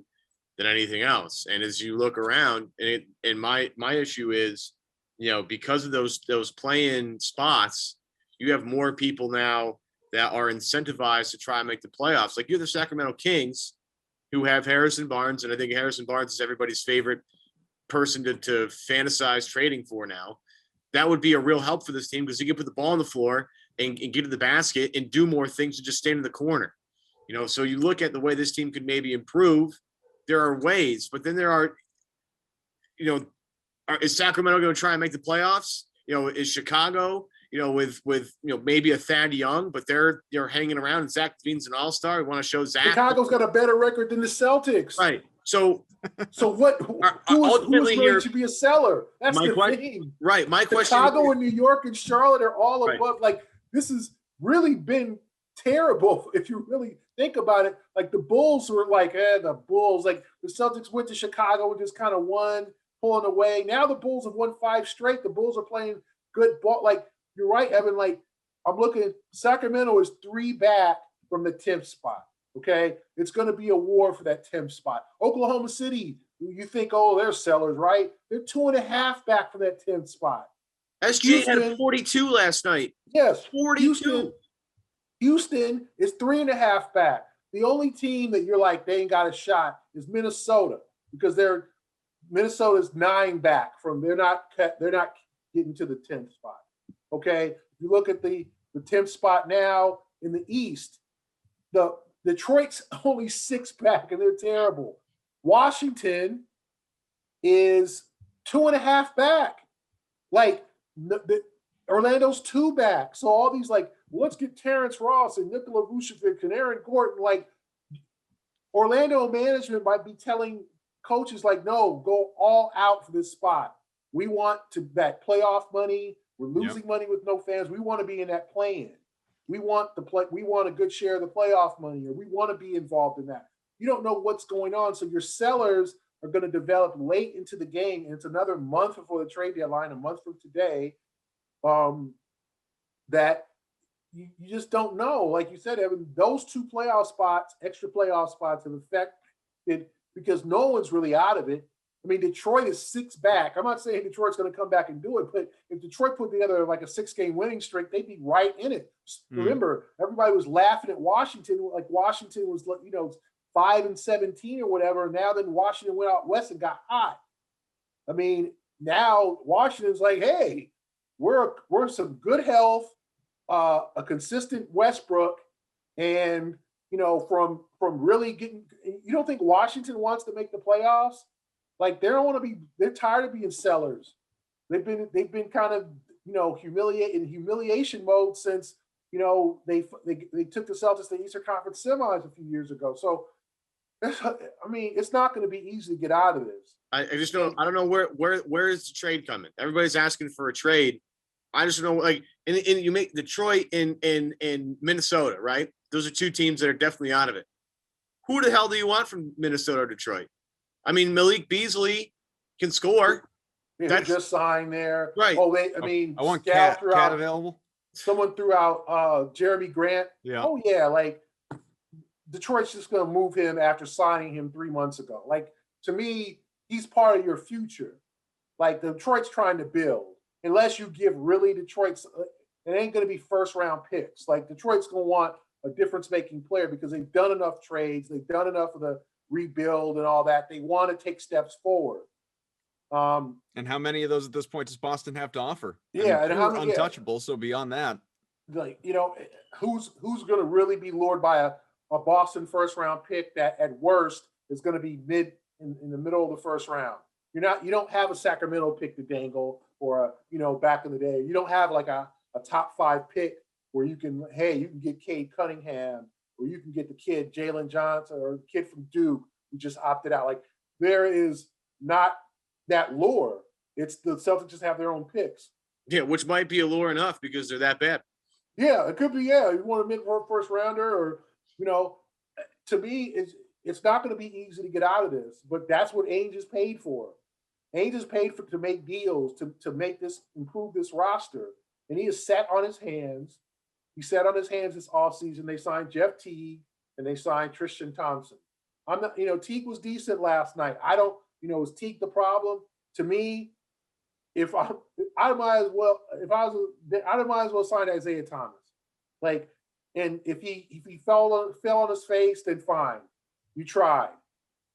than anything else. And as you look around, and my issue is, because of those play-in spots, you have more people now that are incentivized to try and make the playoffs. Like you're the Sacramento Kings, who have Harrison Barnes, and I think Harrison Barnes is everybody's favorite person to fantasize trading for now. That would be a real help for this team because he can put the ball on the floor and get to the basket and do more things than just stand in the corner. So you look at the way this team could maybe improve. There are ways, but then there are, is Sacramento going to try and make the playoffs? Is Chicago, with maybe a Thad Young, but they're hanging around, and Zach LaVine's an all-star. We want to show Zach. Chicago's got a better record than the Celtics. Right. So what? Who's going to be a seller? That's the thing. Right. My question. Chicago and New York and Charlotte are all above. Like this has really been terrible if you really think about it. Like the Bulls were like, the Bulls. Like the Celtics went to Chicago and just kind of won, pulling away. Now the Bulls have won 5 straight. The Bulls are playing good ball. Like you're right, Evan. Like I'm looking at Sacramento is 3 back from the 10th spot. Okay, it's going to be a war for that 10th spot. Oklahoma City, you think, they're sellers, right? They're 2.5 back from that 10th spot. SG had 42 last night. Yes, 42. Houston is 3.5 back. The only team that you're like they ain't got a shot is Minnesota because Minnesota's 9 back from they're not getting to the 10th spot. Okay, if you look at the 10th spot now in the East, the Detroit's only 6 back and they're terrible. Washington is 2.5 back. Like Orlando's 2 back. So all these let's get Terrence Ross and Nikola Vucevic and Aaron Gordon. Like Orlando management might be telling coaches no, go all out for this spot. We want that playoff money. We're losing money with no fans. We want to be in that play-in. We want a good share of the playoff money, or we want to be involved in that. You don't know what's going on. So your sellers are going to develop late into the game. And it's another month before the trade deadline, a month from today, that you just don't know. Like you said, Evan, those 2 playoff spots, extra playoff spots have affected because no one's really out of it. I mean, Detroit is 6 back. I'm not saying Detroit's going to come back and do it, but if Detroit put together a 6-game winning streak, they'd be right in it. Remember, everybody was laughing at Washington, like Washington was, 5-17 or whatever. And now then Washington went out west and got hot. I mean, now Washington's like, hey, we're some good health, a consistent Westbrook, and from really getting. You don't think Washington wants to make the playoffs? Like they don't want to be. They're tired of being sellers. They've been kind of humiliation mode since they took the Celtics to the Eastern Conference semis a few years ago. So I mean, it's not going to be easy to get out of this. I just don't. I don't know where is the trade coming. Everybody's asking for a trade. I just don't know. And you make Detroit and Minnesota, right? Those are 2 teams that are definitely out of it. Who the hell do you want from Minnesota or Detroit? I mean, Malik Beasley can score. Yeah, that's just signed there. Right. Oh, I want Cat available. Someone threw out Jeremy Grant. Yeah. Oh, yeah. Detroit's just going to move him after signing him 3 months ago. To me, he's part of your future. Detroit's trying to build. Unless you give really Detroit's, it ain't going to be first-round picks. Detroit's going to want a difference-making player because they've done enough trades. They've done enough of the rebuild and all that. They want to take steps forward. And how many of those at this point does Boston have to offer? Yeah, and how untouchable. So beyond that, who's going to really be lured by a Boston first round pick that at worst is going to be in the middle of the first round? You don't have a Sacramento pick to dangle or back in the day. You don't have a top 5 pick where you can get Cade Cunningham, or you can get the kid Jaylen Johnson or the kid from Duke who just opted out. There is not that lure. It's the Celtics just have their own picks. Yeah, which might be a lure enough because they're that bad. Yeah, it could be. Yeah, you want to make for a first rounder, or to me, it's not going to be easy to get out of this. But that's what Ainge is paid for. Ainge is paid to make deals to improve this roster. and he has sat on his hands. He sat on his hands this offseason. They signed Jeff Teague and they signed Tristan Thompson. I'm not, Teague was decent last night. I don't, is Teague the problem? To me, I might as well sign Isaiah Thomas. Like, and if he fell on his face, then fine. You tried.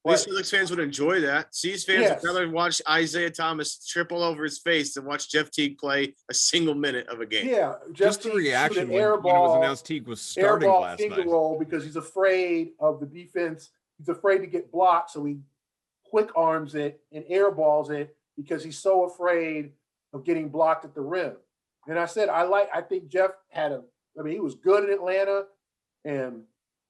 At least Celtics fans would enjoy that. C's fans would rather watch Isaiah Thomas triple over his face than watch Jeff Teague play a single minute of a game. Yeah, just the reaction when it was announced Teague was starting last night. Roll because he's afraid of the defense. He's afraid to get blocked, so he quick arms it and airballs it because he's so afraid of getting blocked at the rim. And I said, I think Jeff he was good in Atlanta, and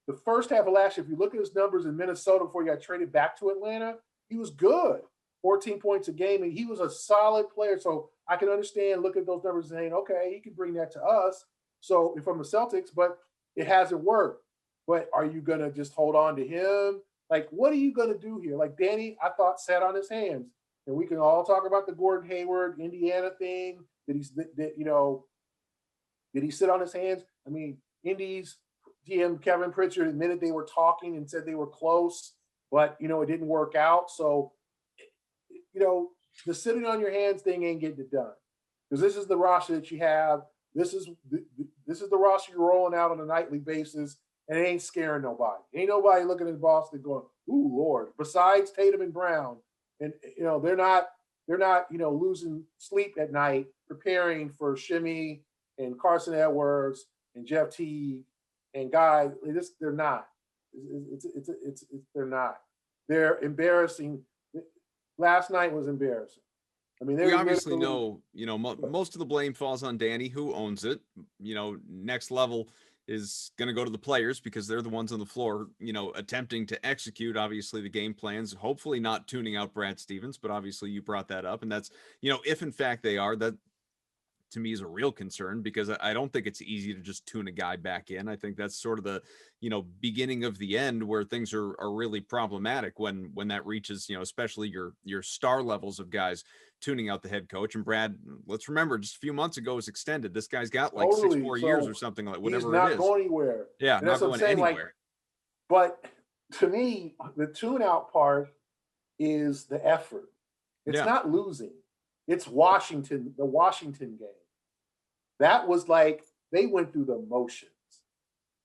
the first half of last year, if you look at his numbers in Minnesota before he got traded back to Atlanta, he was good. 14 points a game, and he was a solid player. So I can understand looking at those numbers and saying, okay, he can bring that to us. So from the Celtics, but it hasn't worked. But are you going to just hold on to him? Like, what are you going to do here? Like, Danny, I thought, sat on his hands. And we can all talk about the Gordon Hayward, Indiana thing. Did he sit on his hands? I mean, Indy's GM Kevin Pritchard admitted they were talking and said they were close, but, it didn't work out. So, the sitting on your hands thing ain't getting it done. Because this is the roster that you have. This is the roster you're rolling out on a nightly basis, and it ain't scaring nobody. Ain't nobody looking at Boston going, ooh, Lord. Besides Tatum and Brown. And, they're not, losing sleep at night preparing for Shimmy and Carson Edwards and Jeff Teague and guys. They're not. They're not. They're embarrassing. Last night was embarrassing. I mean, we obviously know, most of the blame falls on Danny, who owns it. Next level is going to go to the players because they're the ones on the floor, attempting to execute, obviously, the game plans, hopefully not tuning out Brad Stevens, but obviously you brought that up. And that's, if in fact they are, that to me is a real concern because I don't think it's easy to just tune a guy back in. I think that's sort of the, beginning of the end where things are really problematic when that reaches, especially your star levels of guys tuning out the head coach. And Brad, let's remember, just a few months ago was extended. This guy's got like 6 more years or something, like whatever it is. He's not going anywhere. Yeah, not going anywhere. But to me, the tune out part is the effort. It's not losing. It's the Washington game. That was like, they went through the motions.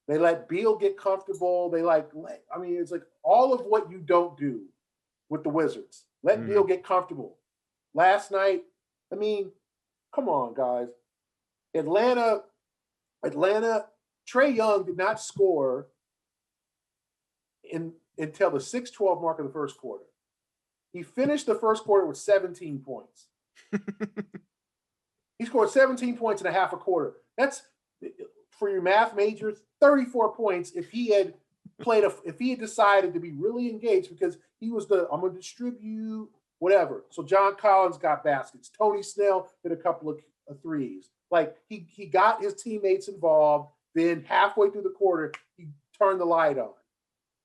They let Beal get comfortable. It's like all of what you don't do with the Wizards. Let Beal get comfortable. Last night, come on, guys. Atlanta, Trae Young did not score until the 6-12 mark of the first quarter. He finished the first quarter with 17 points. He scored 17 points in a half a quarter. That's, for your math majors, 34 points if he had decided to be really engaged, because he was I'm going to distribute whatever. So John Collins got baskets. Tony Snell hit a couple of threes. Like, he got his teammates involved. Then halfway through the quarter, he turned the light on.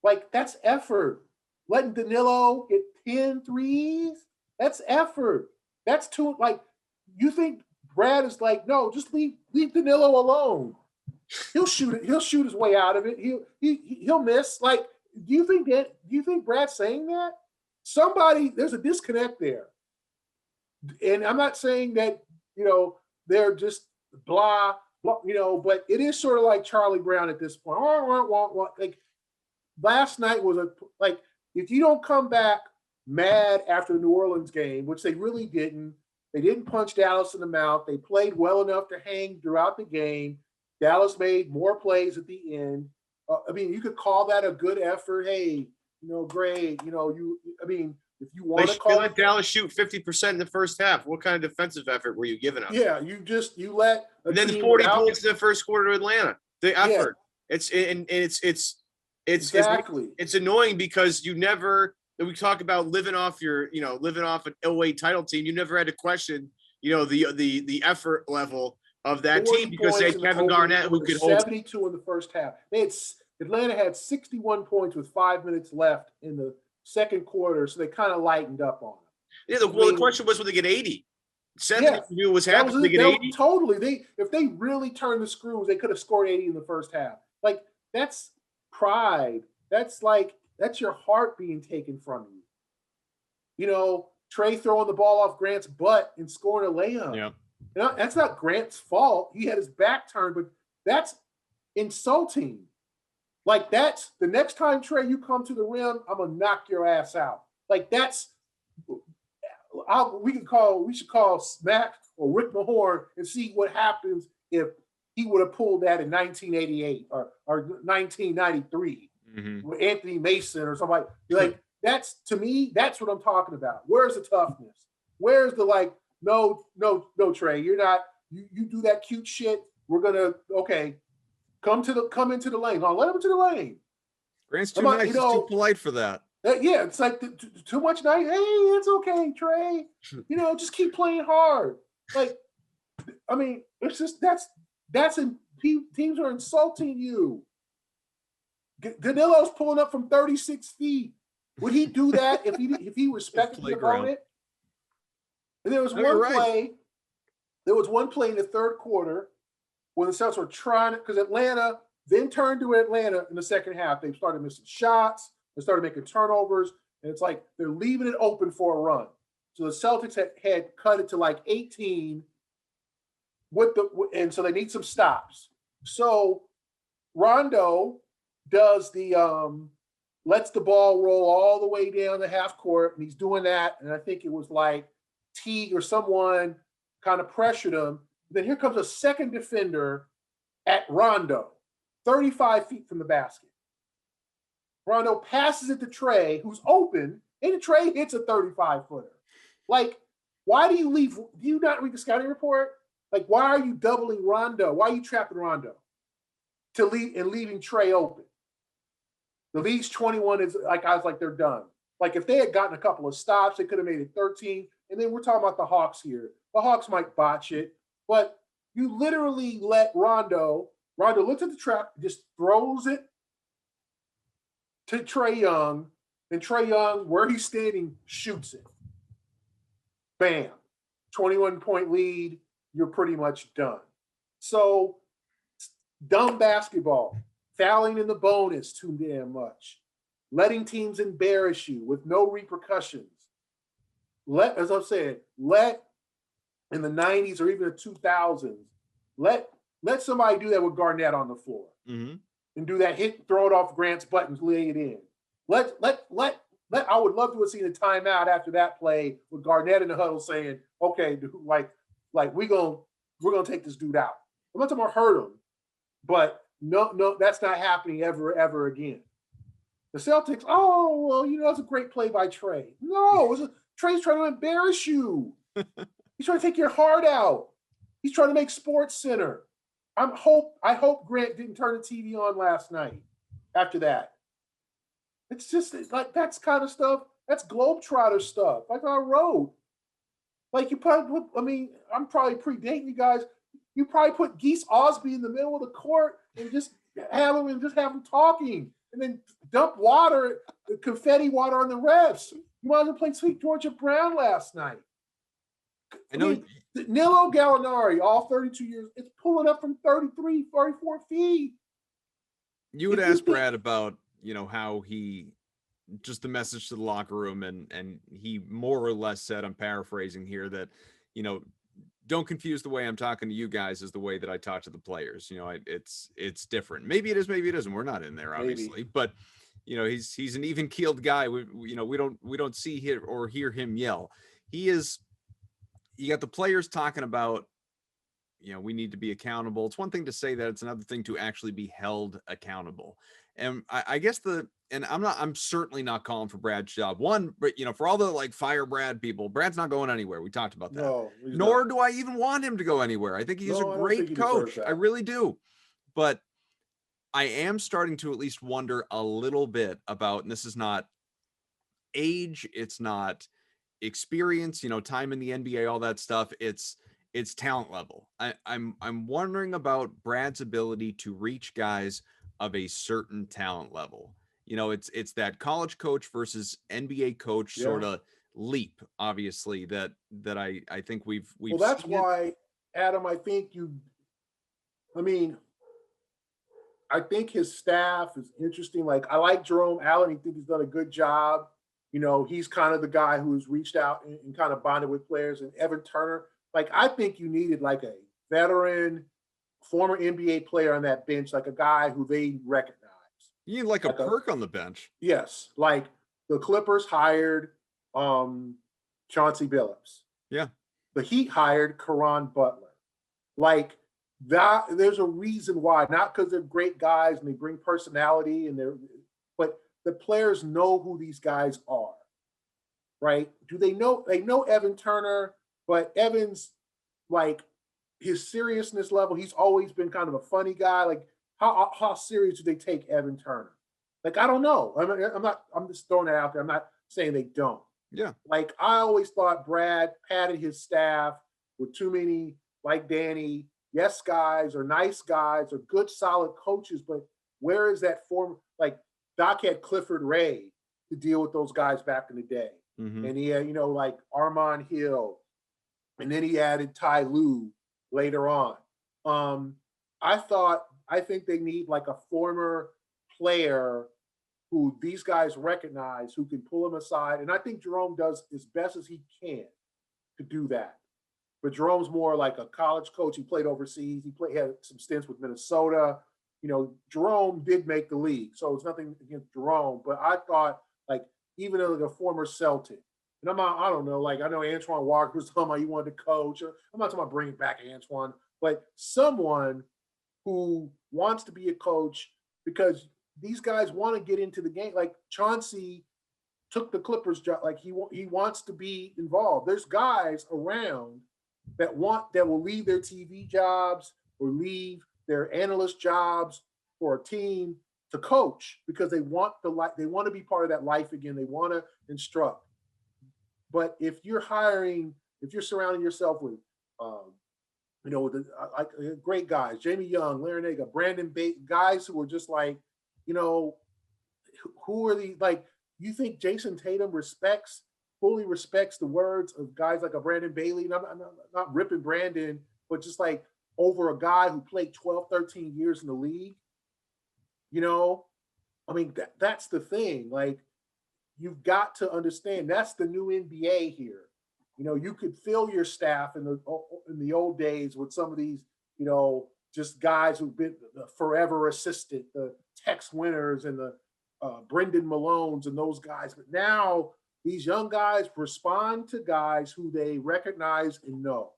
Like, that's effort. Letting Danilo hit 10 threes, that's effort. That's too, like, you think Brad is like, no, just leave Danilo alone. He'll shoot it. He'll shoot his way out of it. He'll miss. Like, do you think Brad's saying that? There's a disconnect there. And I'm not saying that, they're just blah, but it is sort of like Charlie Brown at this point. Like, last night was if you don't come back mad after the New Orleans game, which they really didn't, they didn't punch Dallas in the mouth. They played well enough to hang throughout the game. Dallas made more plays at the end. You could call that a good effort. Hey, great. If you want to call it, let Dallas shoot 50% in the first half. What kind of defensive effort were you giving us? Yeah, you let. And then 40 points in the first quarter to Atlanta. The effort. Yeah. It's annoying because you never. We talk about living off an 08 title team. You never had to question, the effort level of that team because they had Kevin Garnett who could hold 72 in the first half. Atlanta had 61 points with 5 minutes left in the second quarter, so they kind of lightened up on them. Yeah, the question was, will they get 80? 70 knew was happening. They get 80. Totally. If they really turned the screws, they could have scored 80 in the first half. Like, that's pride. That's your heart being taken from you. You know, Trey throwing the ball off Grant's butt and scoring a layup. Yeah. You know, that's not Grant's fault. He had his back turned, but that's insulting. Like, that's the next time, Trey, you come to the rim, I'm gonna knock your ass out. Like, that's we should call Smack or Rick Mahorn and see what happens if he would have pulled that in 1988 or 1993 with Anthony Mason or somebody. Like, that's, to me, that's what I'm talking about. Where's the toughness? Where's the no, Trey, you're not, you do that cute shit. We're gonna, okay, come into the lane. Let him into the lane. Grant's too nice. He's too polite for that. Yeah, it's like too much nice. Hey, it's okay, Trey. You know, just keep playing hard. Like, I mean, it's just teams are insulting you. Danilo's pulling up from 36 feet. Would he do that if he respected the opponent? And there was one play in the third quarter when the Celtics were trying to, because Atlanta then turned to Atlanta in the second half. They started missing shots. They started making turnovers. And it's like they're leaving it open for a run. So the Celtics had cut it to like 18 and so they need some stops. So Rondo does lets the ball roll all the way down the half court, and he's doing that. And I think it was like Teague or someone kind of pressured him. Then here comes a second defender at Rondo, 35 feet from the basket. Rondo passes it to Trey, who's open, and Trey hits a 35-footer. Like, why do you leave? Do you not read the scouting report? Like, why are you doubling Rondo? Why are you trapping Rondo leaving Trey open? The league's 21 is like, I was like, they're done. Like, if they had gotten a couple of stops, they could have made it 13. And then we're talking about the Hawks here. The Hawks might botch it, but you literally let Rondo looks at the trap, just throws it to Trae Young, and Trae Young, where he's standing, shoots it. Bam. 21-point lead. You're pretty much done. So, dumb basketball. Fouling in the bonus too damn much. Letting teams embarrass you with no repercussions. As I'm saying, in the 90s or even the 2000s, let somebody do that with Garnett on the floor. And do that throw it off Grant's buttons, lay it in. I would love to have seen a timeout after that play with Garnett in the huddle saying, okay, like we're gonna take this dude out. I'm not talking about hurt him, but no, that's not happening ever again. The Celtics, oh, well, that's a great play by Trey. No, Trey's trying to embarrass you. He's trying to take your heart out. He's trying to make Sports Center. I hope Grant didn't turn the TV on last night after that. It's just like that's kind of stuff. That's Globetrotter stuff. Like I wrote. Like you probably, I'm probably predating you guys. You probably put Geese Osby in the middle of the court and just have him talking and then dump confetti water on the refs. You might as well play Sweet Georgia Brown last night. I know. Nilo Gallinari, all 32 years, it's pulling up from 33, 34 feet. You would ask Brad about, how he, just the message to the locker room, and he more or less said, I'm paraphrasing here, that, don't confuse the way I'm talking to you guys as the way that I talk to the players. It's different. Maybe it is, maybe it isn't. We're not in there, obviously, but he's an even keeled guy. We don't see or hear him yell. He is. You got the players talking about, we need to be accountable. It's one thing to say that, it's another thing to actually be held accountable. And I guess I'm certainly not calling for Brad's job. One, but for all the fire Brad people, Brad's not going anywhere. We talked about that. No, nor do I even want him to go anywhere. I think he's a great coach. I really do. But I am starting to at least wonder a little bit about, and this is not age, it's not experience, time in the NBA, all that stuff. It's talent level. I'm wondering about Brad's ability to reach guys of a certain talent level. It's that college coach versus NBA coach sort of leap, obviously, that I think we've Well, that's seen it. why, Adam, I mean, I think his staff is interesting. Like, I like Jerome Allen. I think he's done a good job. You know, he's kind of the guy who's reached out and kind of bonded with players. And Evan Turner, like, I think you needed like a veteran, former NBA player on that bench, like a guy who they recognize. You need like a perk on the bench. Yes, like the Clippers hired Chauncey Billups. Yeah. The Heat hired Caron Butler. Like that, there's a reason why. Not because they're great guys and they bring personality but the players know who these guys are, right? Do they know? They know Evan Turner, but Evan's like his seriousness level. He's always been kind of a funny guy. Like how serious do they take Evan Turner? Like I don't know. I'm just throwing it out there. I'm not saying they don't. Yeah. Like I always thought Brad padded his staff with too many, like Danny, yes guys or nice guys or good solid coaches, but where is that form? Like Doc had Clifford Ray to deal with those guys back in the day. Mm-hmm. And he had, like Armand Hill, and then he added Ty Lue later on. I think they need like a former player who these guys recognize, who can pull them aside. And I think Jerome does as best as he can to do that. But Jerome's more like a college coach. He played overseas. He had some stints with Minnesota. Jerome did make the league, so it's nothing against Jerome. But I thought, like, even like a former Celtic, and I don't know, like I know Antoine Walker was talking about he wanted to coach. I'm not talking about bringing back Antoine, but someone who wants to be a coach because these guys want to get into the game. Like Chauncey took the Clippers job. Like he wants to be involved. There's guys around that will leave their TV jobs or leave their analyst jobs for a team to coach because they want to be part of that life again. They want to instruct. But if you're surrounding yourself with, great guys, Jamie Young, Larinaga, Brandon Bate, guys who are just like, who are the, like, you think Jayson Tatum fully respects the words of guys like a Brandon Bailey? And I'm not ripping Brandon, but just like over a guy who played 12, 13 years in the league. I mean, that's the thing. Like, you've got to understand that's the new NBA here. You could fill your staff in the old days with some of these, just guys who've been the forever assistant, the Tex Winners and the Brendan Malones and those guys. But now these young guys respond to guys who they recognize and know.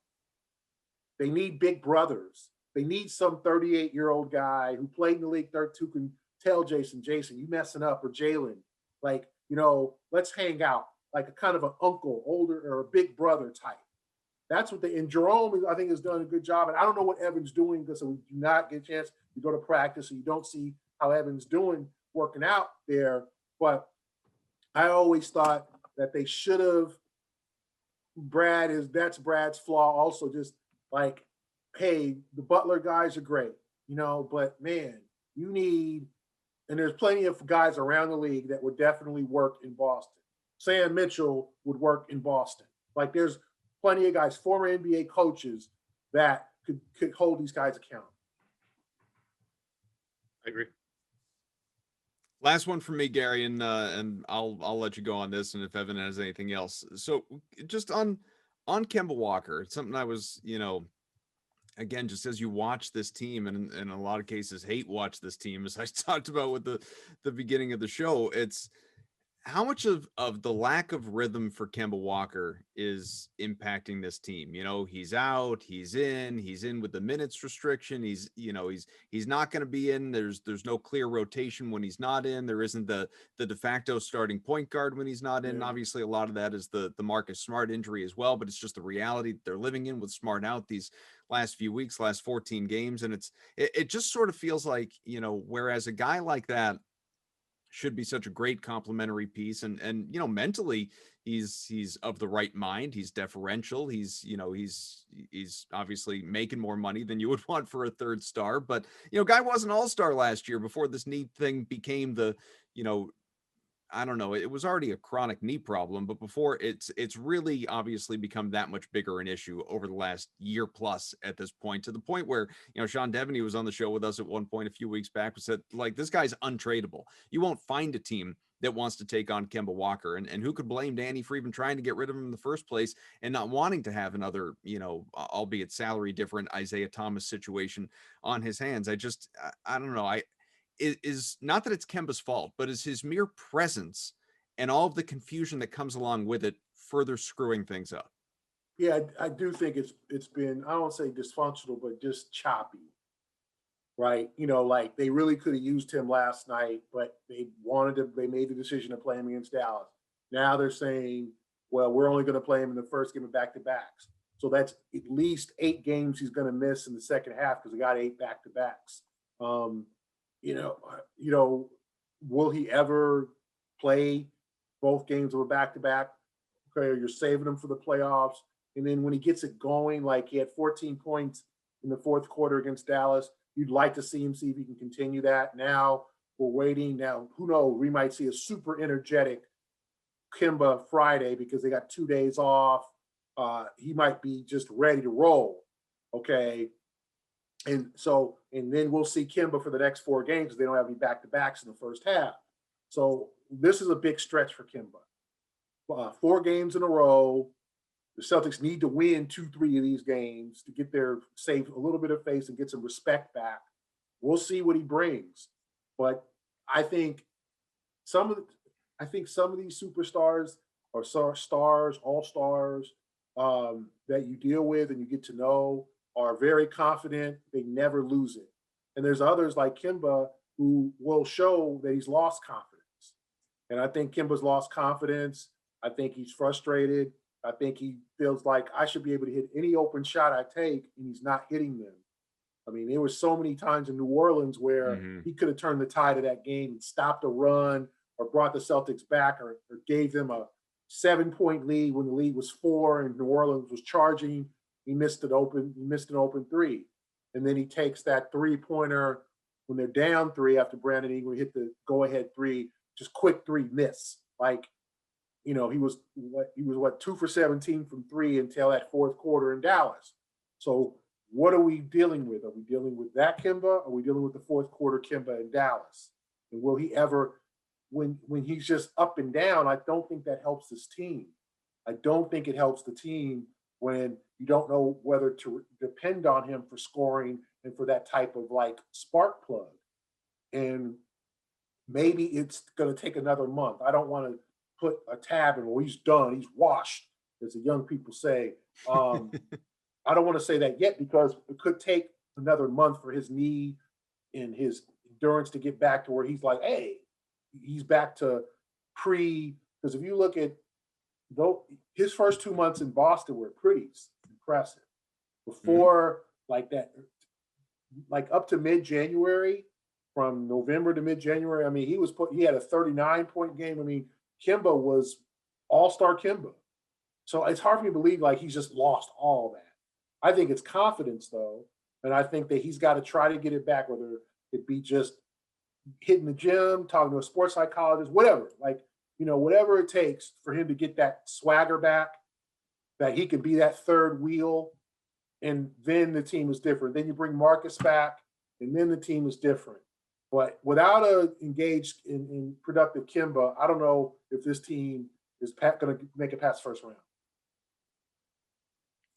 They need big brothers. They need some 38-year-old guy who played in the league who can tell Jayson, you messing up, or Jaylen, like, let's hang out, like a kind of an uncle, older, or a big brother type. That's what and Jerome, I think, has done a good job. And I don't know what Evan's doing because we do not get a chance to go to practice, so you don't see how Evan's doing working out there. But I always thought that they should have. That's Brad's flaw. Also, just like, hey, the Butler guys are great, but man, you need, and there's plenty of guys around the league that would definitely work in Boston. Sam Mitchell would work in Boston. Like, there's plenty of guys, former NBA coaches, that could hold these guys accountable. I agree. Last one from me, Gary, and I'll let you go on this, and if Evan has anything else. So just on Kemba Walker, it's something I was, again, just as you watch this team, and in a lot of cases hate watch this team, as I talked about with the beginning of the show, it's how much of the lack of rhythm for Kemba Walker is impacting this team. He's out, he's in with the minutes restriction. He's not going to be in. There's no clear rotation when he's not in. There isn't the de facto starting point guard when he's not in. Yeah. Obviously, a lot of that is the Marcus Smart injury as well, but it's just the reality that they're living in with Smart out these last few weeks, last 14 games. And it just sort of feels like, whereas a guy like that should be such a great complimentary piece, and mentally he's of the right mind, he's deferential, he's obviously making more money than you would want for a third star, but guy was an all-star last year before this knee thing became the I don't know, it was already a chronic knee problem, but before it's really obviously become that much bigger an issue over the last year plus at this point, to the point where, Sean Devaney was on the show with us at one point a few weeks back, who said, like, this guy's untradeable. You won't find a team that wants to take on Kemba Walker. And who could blame Danny for even trying to get rid of him in the first place and not wanting to have another, albeit salary different Isaiah Thomas situation on his hands? I don't know. Is not that it's Kemba's fault, but is his mere presence and all of the confusion that comes along with it further screwing things up? Yeah, I do think it's been, I don't say dysfunctional, but just choppy, right? Like they really could have used him last night, but they made the decision to play him against Dallas. Now they're saying, well, we're only going to play him in the first game of back-to-backs. So that's at least 8 games he's going to miss in the second half because he got 8 back-to-backs. Will he ever play both games of a back-to-back? Okay, you're saving him for the playoffs. And then when he gets it going, like he had 14 points in the fourth quarter against Dallas, you'd like to see him, see if he can continue that. Now we're waiting. Now, who knows? We might see a super energetic Kemba Friday because they got 2 days off. He might be just ready to roll. Okay. And then we'll see Kemba for the next 4 games because they don't have any back-to-backs in the first half. So this is a big stretch for Kemba. 4 games in a row. The Celtics need to win 2-3 of these games to get save a little bit of face and get some respect back. We'll see what he brings. But I think some of these superstars or stars, all-stars that you deal with and you get to know are very confident. They never lose it. And there's others like Kemba who will show that he's lost confidence. And I think Kemba's lost confidence. I think he's frustrated. I think he feels like I should be able to hit any open shot I take, and he's not hitting them. I mean, there were so many times in New Orleans where he could have turned the tide of that game and stopped a run or brought the Celtics back or gave them a 7-point lead when the lead was 4 and New Orleans was charging. He missed an open 3. And then he takes that 3-pointer when they're down 3 after Brandon Ingram hit the go-ahead 3, just quick 3 miss. Like, he was 2 for 17 from 3 until that fourth quarter in Dallas. So what are we dealing with? Are we dealing with that Kemba? Or are we dealing with the fourth quarter Kemba in Dallas? And will he ever, when he's just up and down, I don't think that helps this team. I don't think it helps the team when you don't know whether to depend on him for scoring and for that type of like spark plug. And maybe it's going to take another month. I don't want to put a tab in, well, he's done, he's washed, as the young people say. I don't want to say that yet because it could take another month for his knee and his endurance to get back to where he's like, hey, he's back to because if you look at his first 2 months in Boston were pretty impressive. Before like that, like up to mid-January, from November to mid-January, I mean, he had a 39-point game. I mean, Kemba was all-star Kemba. So it's hard for me to believe like he's just lost all that. I think it's confidence though. And I think that he's got to try to get it back, whether it be just hitting the gym, talking to a sports psychologist, whatever, like, whatever it takes for him to get that swagger back, that he could be that third wheel. And then the team is different. Then you bring Marcus back and then the team is different. But without a engaged in productive Kemba, I don't know if this team is going to make it past the first round.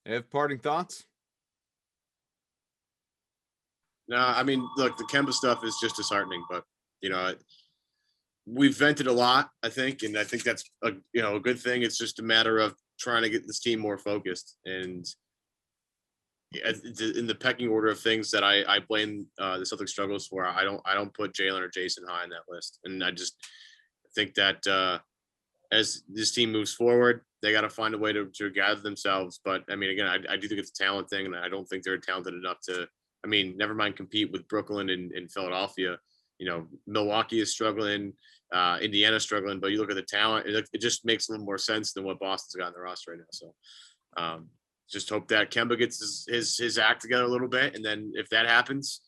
Have parting thoughts? No, I mean, look, the Kemba stuff is just disheartening, but we've vented a lot, I think, and I think that's a good thing. It's just a matter of trying to get this team more focused. And in the pecking order of things that I blame the Celtics struggles for, I don't put Jaylen or Jayson high on that list. And I just think that as this team moves forward, they got to find a way to gather themselves. But I mean, again, I do think it's a talent thing, and I don't think they're talented enough to. I mean, never mind compete with Brooklyn and Philadelphia. Milwaukee is struggling, Indiana's struggling, but you look at the talent, it just makes a little more sense than what Boston's got in the roster right now. So just hope that Kemba gets his act together a little bit. And then if that happens,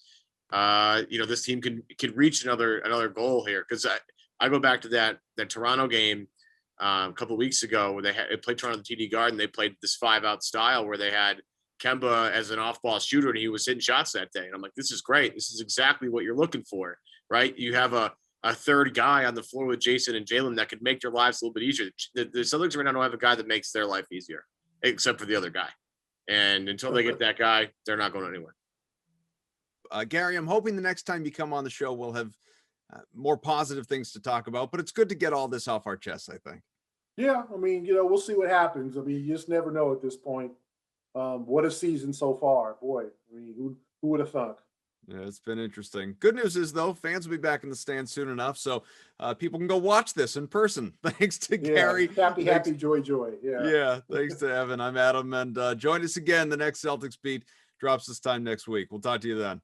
this team can reach another goal here. Because I go back to that Toronto game a couple of weeks ago where they played Toronto at the TD Garden. They played this 5-out style where they had Kemba as an off-ball shooter, and he was hitting shots that day. And I'm like, this is great. This is exactly what you're looking for, right? You have a third guy on the floor with Jayson and Jaylen that could make their lives a little bit easier. The Celtics right now don't have a guy that makes their life easier, except for the other guy. And until they get that guy, they're not going anywhere. Gary, I'm hoping the next time you come on the show, we'll have more positive things to talk about, but it's good to get all this off our chests, I think. Yeah, I mean, we'll see what happens. I mean, you just never know at this point. What a season so far. Boy, I mean, who would have thunk? Yeah, it's been interesting. Good news is, though, fans will be back in the stands soon enough, so people can go watch this in person. Thanks to Gary. Happy, joy. Yeah, thanks to Evan. I'm Adam, and join us again. The next Celtics Beat drops this time next week. We'll talk to you then.